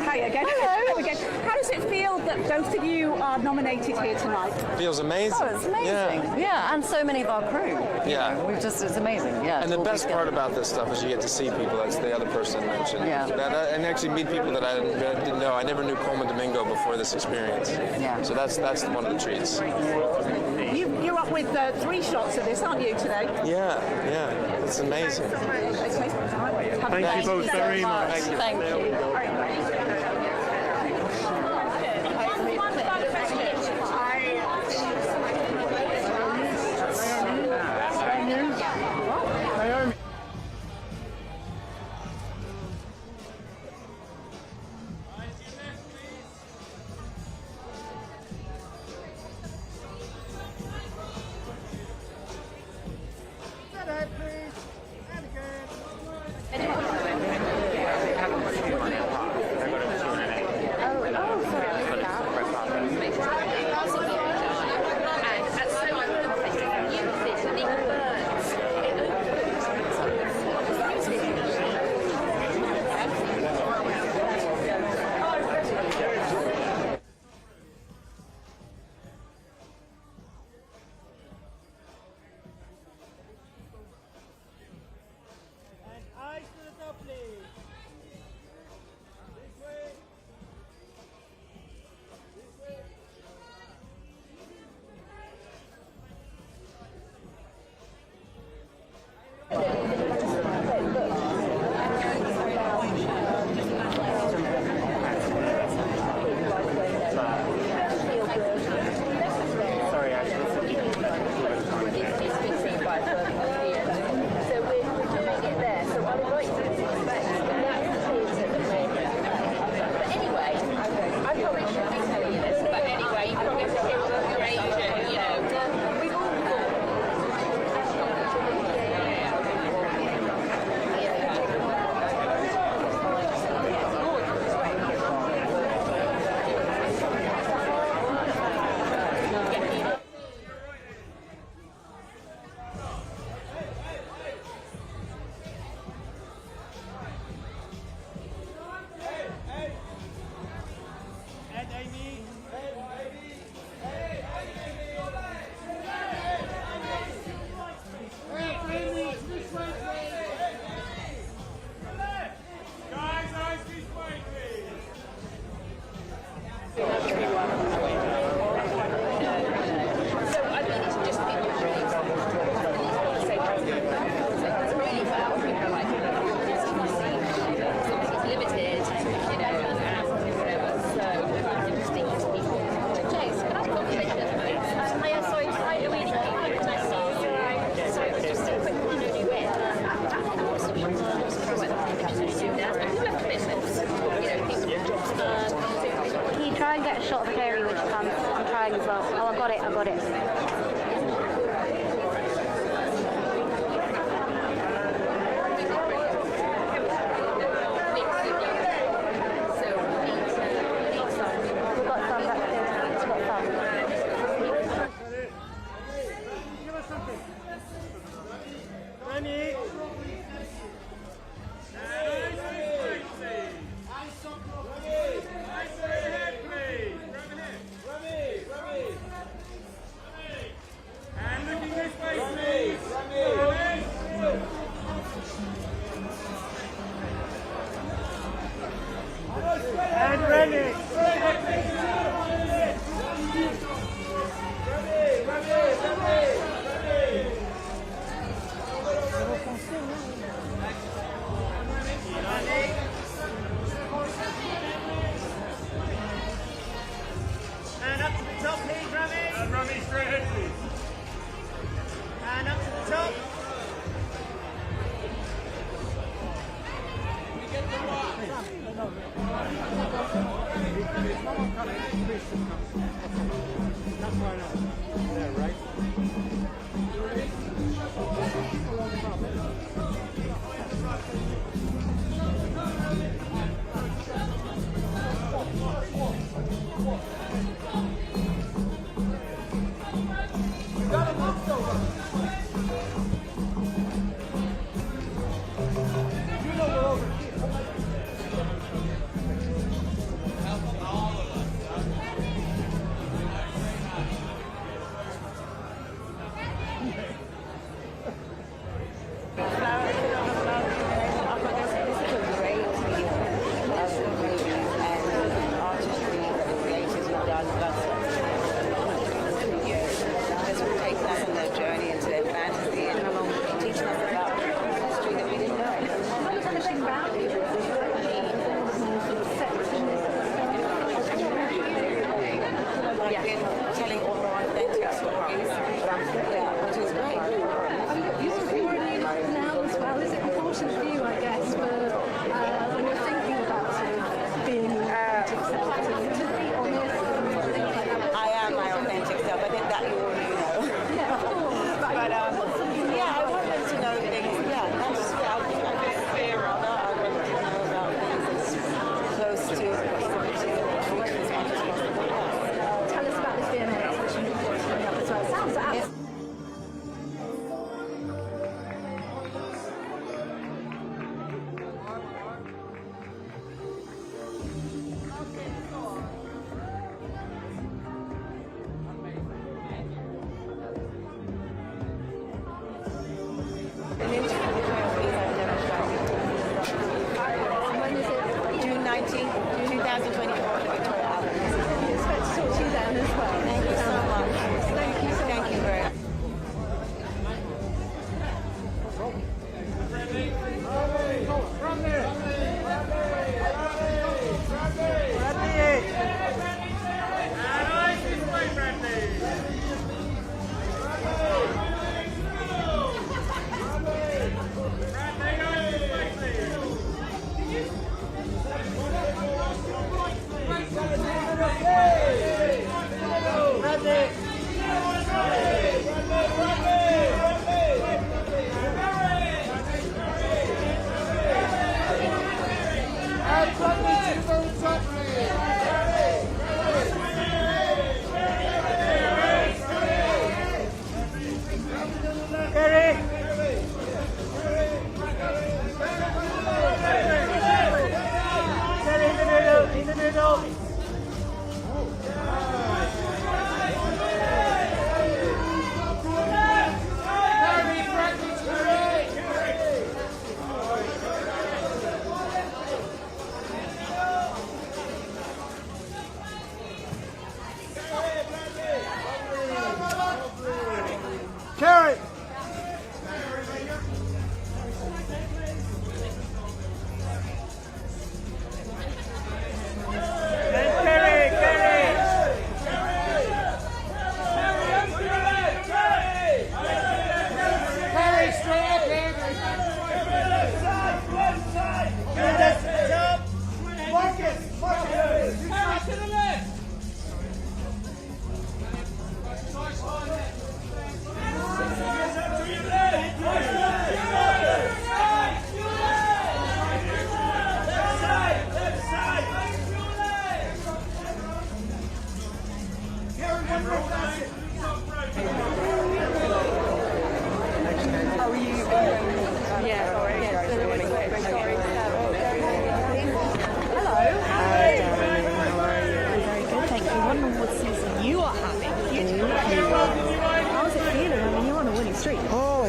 Hi again. Hello. Again. How does it feel that both of you are nominated here tonight? Feels amazing. Oh, it's amazing. Yeah, and so many of our crew. Yeah. It's amazing. Yeah. And the best part about this stuff is you get to see people. That's the other person mentioned. Yeah. And actually meet people that I didn't know. I never knew Coleman Domingo before this experience. Yeah. So that's one of the treats. You're up with 3 shots of this, aren't you, today? Yeah. It's amazing. Thank you both very much. Thank you.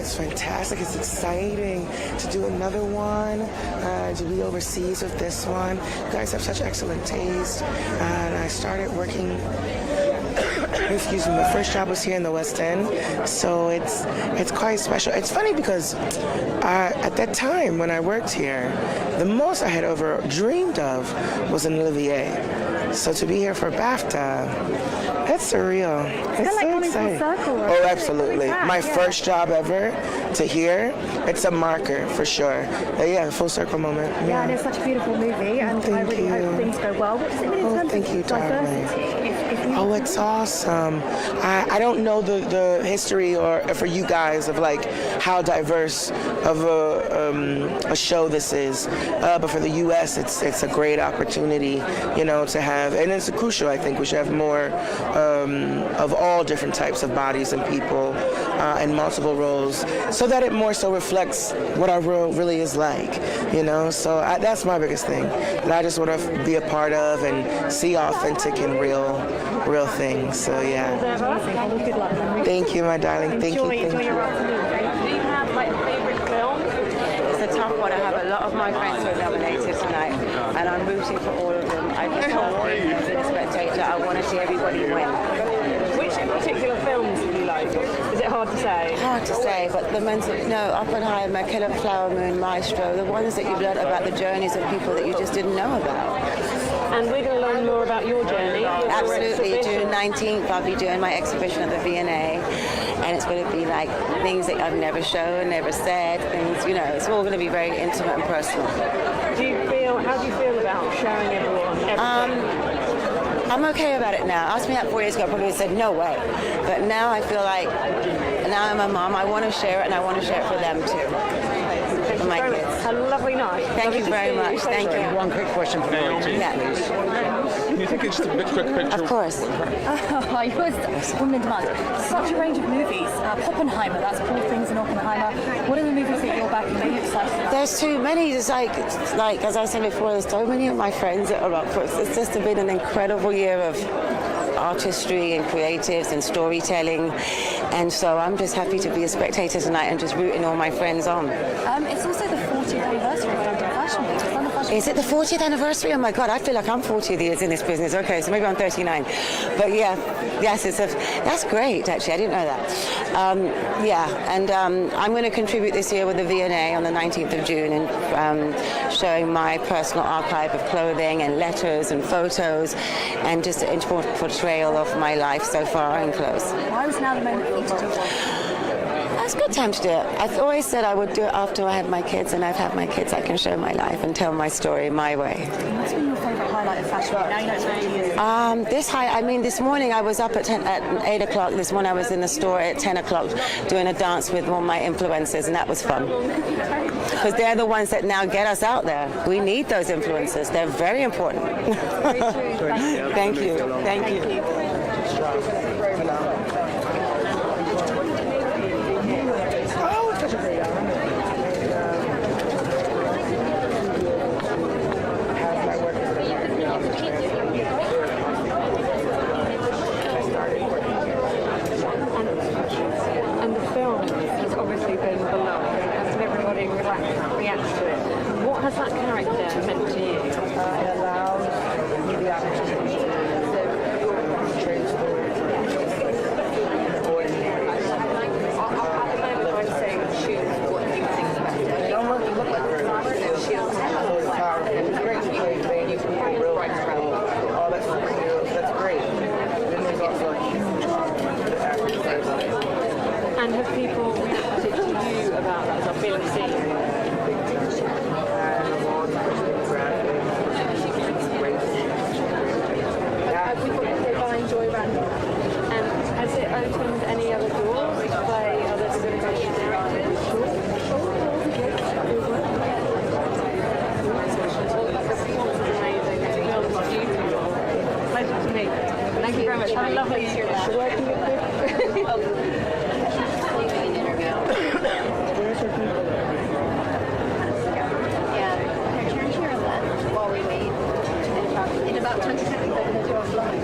Fantastic. It's exciting to do another one, to be overseas with this one. You guys have such excellent taste. And I started working, excuse me, my first job was here in the West End, so it's quite special. It's funny because at that time when I worked here, the most I had ever dreamed of was an Olivier. So to be here for Bafta, that's surreal. It's so exciting. Oh, absolutely. My first job ever to hear year, it's a marker for sure. Yeah, full circle moment. Yeah, and it's such a beautiful movie, and I really hope things go well. What does it mean in terms of diversity? Oh, it's awesome. I don't know the history or for you guys of like how diverse of a show this is, but for the U.S. it's a great opportunity, you know, to have, and it's crucial. I think we should have more of all different types of bodies and people and multiple roles, so that it more so reflects what our world really is like, you know. So that's my biggest thing, and I just want to be a part of and see authentic and real things. So yeah. Thank you, my darling. Thank you. Do you have like a favorite film? It's a tough one. I have a lot of my friends who are nominated tonight, and I'm rooting for all of them. I just want to be a spectator. I want to see everybody win. Which particular films do you like? Is it hard to say? Hard to say, but the mental, Oppenheimer, Killer Flower Moon, Maestro, the ones that you've learned about the journeys of people that you just didn't know about. And we're going to learn more about your journey. Absolutely. June 19th, I'll be doing my exhibition at the V&A, and it's going to be like things that I've never shown, never said, things, you know, it's all going to be very intimate and personal. How do you feel about showing everyone? I'm okay about it now. Asked me that 4 years ago, I probably would have said no way. But now I feel like, now I'm a mom, I want to share it, and I want to share it for them too. For my kids. Have a lovely night. Thank you very much. Thank you. One quick question for Naomi, please. Can you take just a quick picture? Of course. Woman in Demand. Such a range of movies. Oppenheimer, that's Poor Things in Oppenheimer. What are the movies that you're backing? Are you excited about? There's too many. It's like as I said before, there's so many of my friends that are up for it. It's just been an incredible year of artistry and creatives and storytelling, and so I'm just happy to be a spectator tonight and just rooting all my friends on. It's also the 40th anniversary of London Fashion Week. Is it the 40th anniversary? Oh my God, I feel like I'm 40 years in this business. Okay, so maybe I'm 39. But yeah, yes, that's great, actually. I didn't know that. I'm going to contribute this year with the V&A on the 19th of June and showing my personal archive of clothing and letters and photos and just an important portrayal of my life so far and close. Why was now the moment for you to do that? It's a good time to do it. I've always said I would do it after I have my kids, and I've had my kids. I can show my life and tell my story my way. What's been your favourite highlight of Fashion Week? Now you know it's 50 years. This morning I was up at 8 o'clock. This morning I was in the store at 10 o'clock doing a dance with one of my influencers, and that was fun. Because they're the ones that now get us out there. We need those influencers. They're very important. Thank you. Thank you. And the film has obviously been beloved, and everybody reacts to it. What has that character meant to you? It allows you the opportunity to portray the story. I'm saying choose what you think is better. Don't look like it's powerful. It's great to play baby people, real people. Oh, that's great. Then there's also a huge And have people reacted to you about that ability? And has it opened any other doors by other cinematography directors? Pleasure to meet. Thank you very much. Have a lovely year. While we wait. In about 20 seconds, I'm going to do a flight.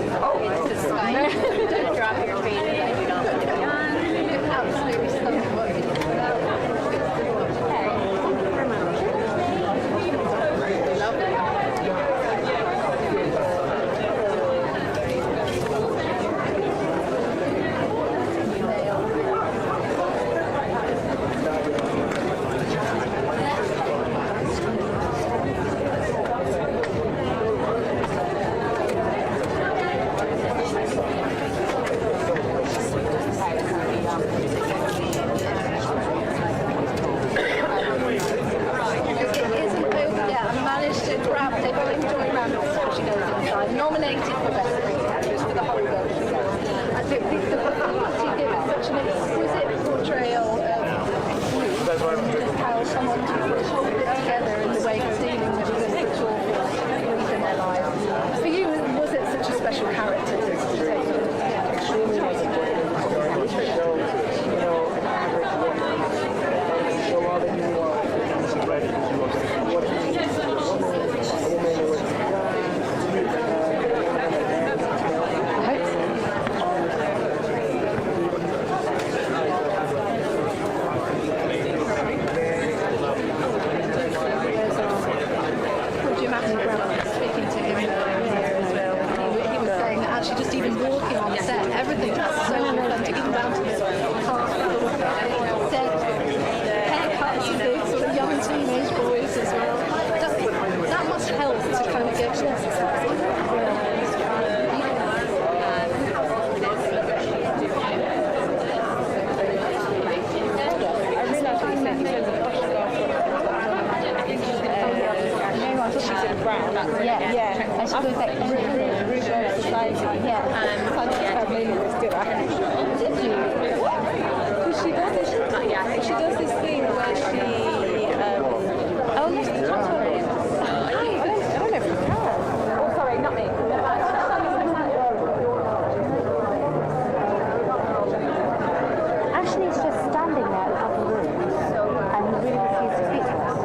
To Skype. Don't drop your feet. I do not put it on. Absolutely stunning what we do. nominated for Best Supporting Actress for the Holdovers. And the performance you give is such an exquisite portrayal of how someone can hold it together in the way of dealing with such awful grief in their lives. For you, was it such a special character to take on? Extremely disappointing. Show, you know, an average woman. Show all that you want. He's ready. What he needs. Actually, just even walking on set, everything was so authentic, even down to the set haircuts of the sort of young teenage boys as well. That must help to kind of get Yeah. And she goes like, society. Yeah. Did you? Because she does this. She does this thing where she. Oh yes, the transfer. I don't know if you can. Oh, sorry, not me. Ashley's just standing there at the top of the room, and he really refused to speak to us.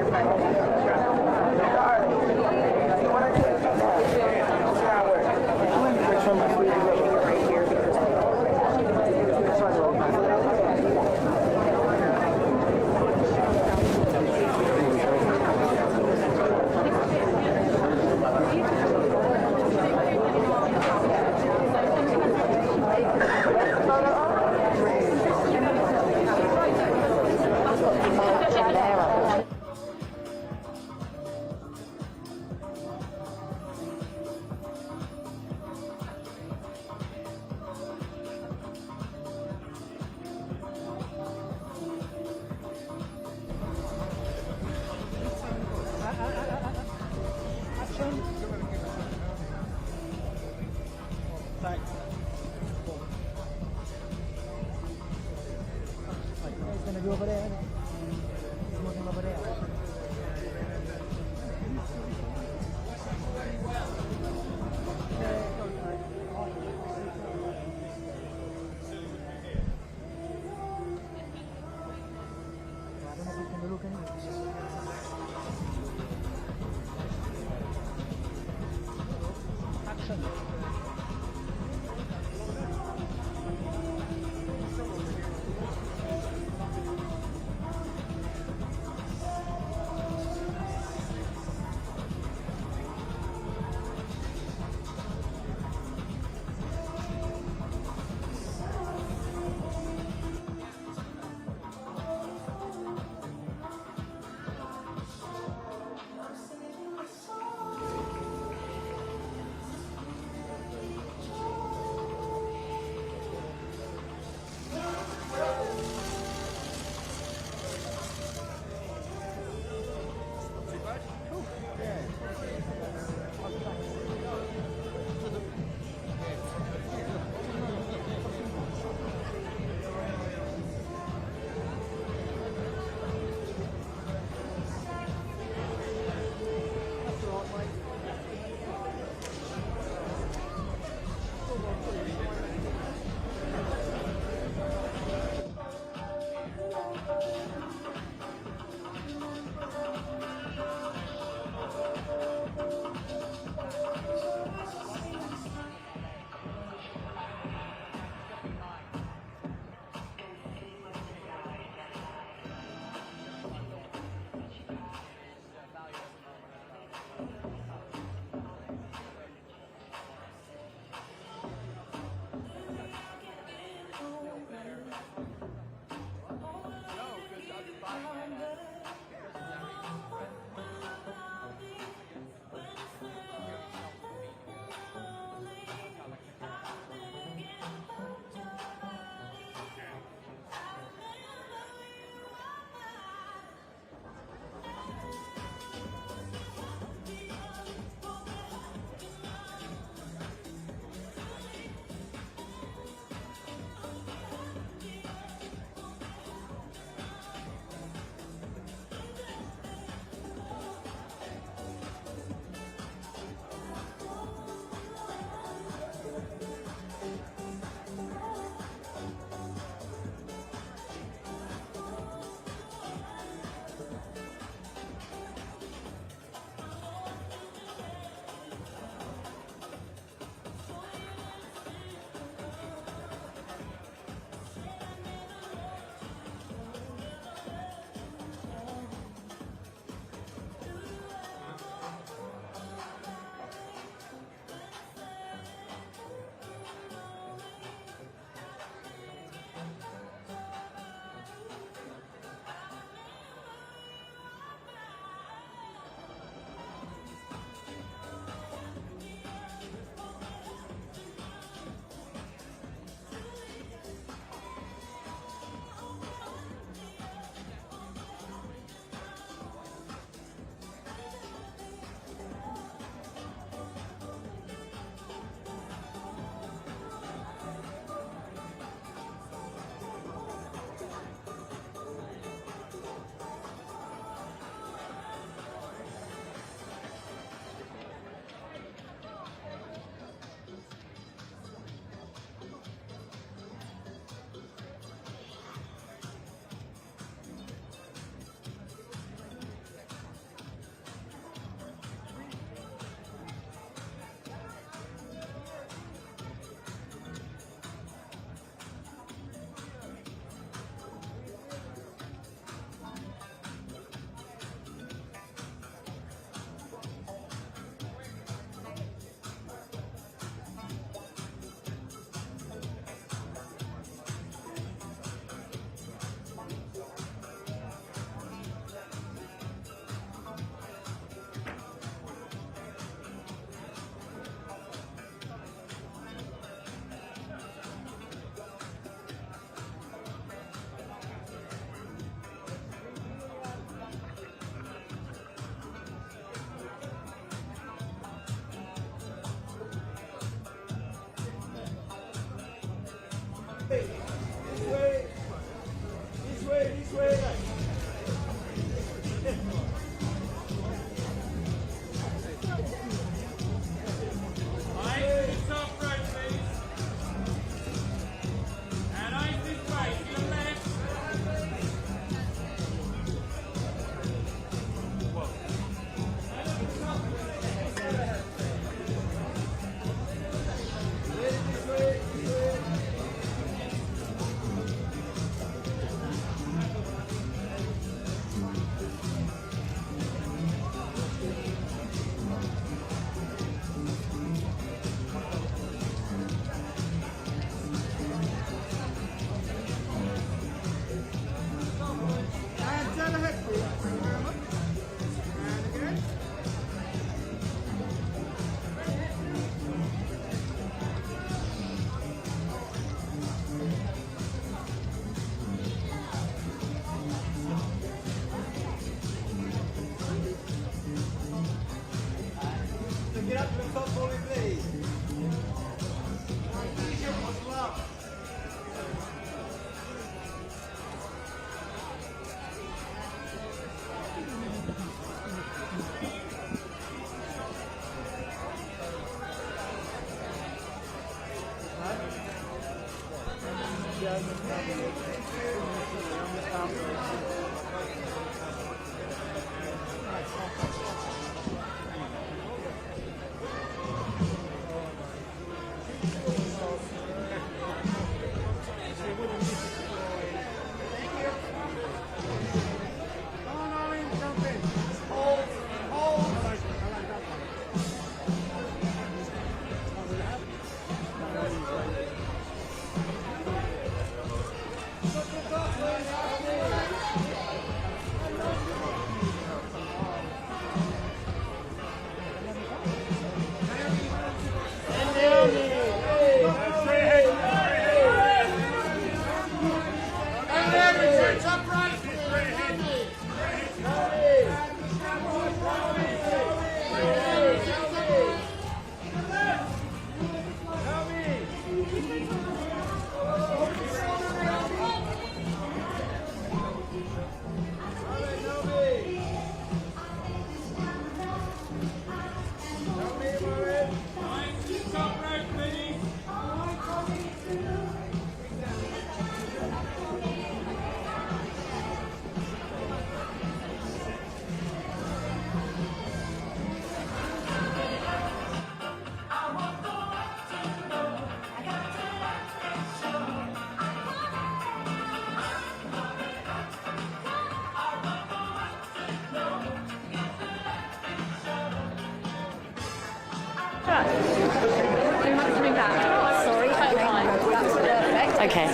Okay.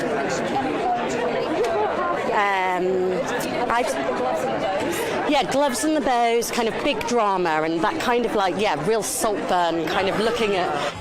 Yeah, gloves and the bows, kind of big drama, and that kind of like, yeah, real Saltburn, kind of looking at.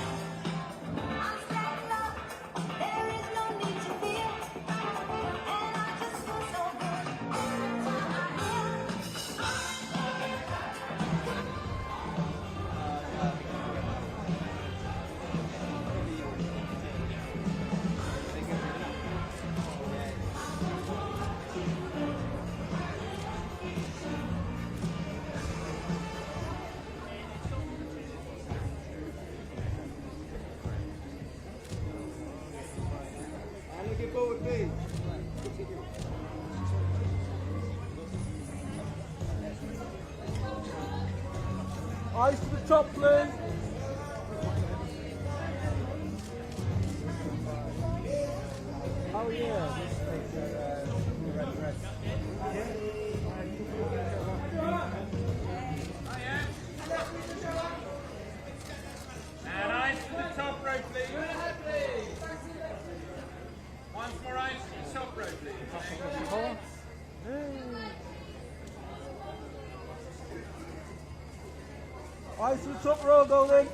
Eyes to the top, please. Oh yeah. And eyes to the top row, please. Once more eyes to the top row, please. Eyes to the top row, Golden.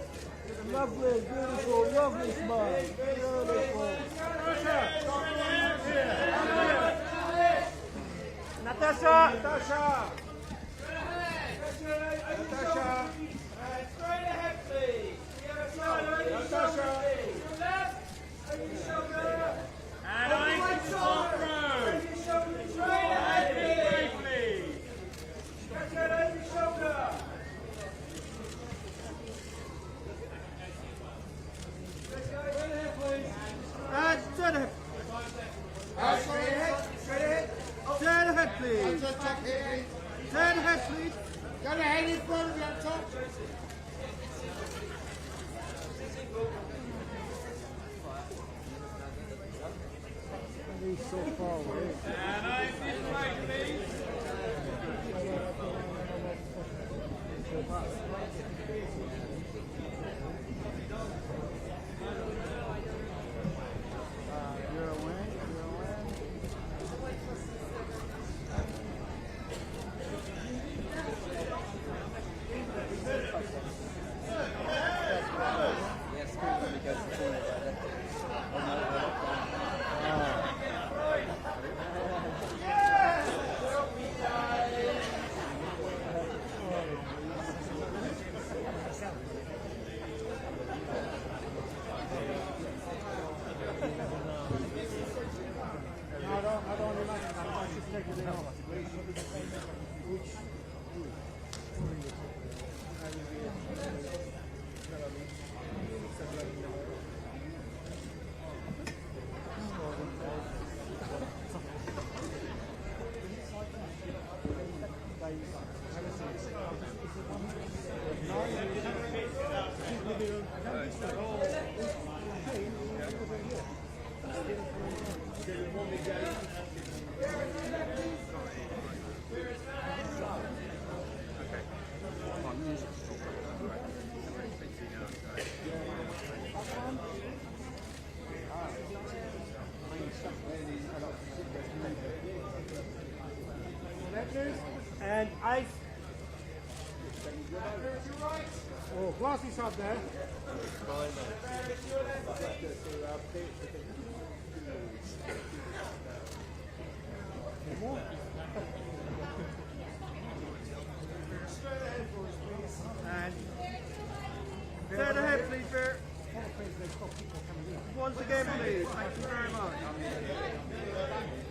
Lovely, beautiful, lovely smile. Beautiful. Natasha! Natasha! Natasha! Straight ahead, please. Natasha! Straight ahead in front of you up top. He's so far away. And I feel like please. You're a win. I don't imagine that. I just take it off. And ice. Oh, Glossy's up there. And straight ahead, please, sir. Once again, please. Thank you very much.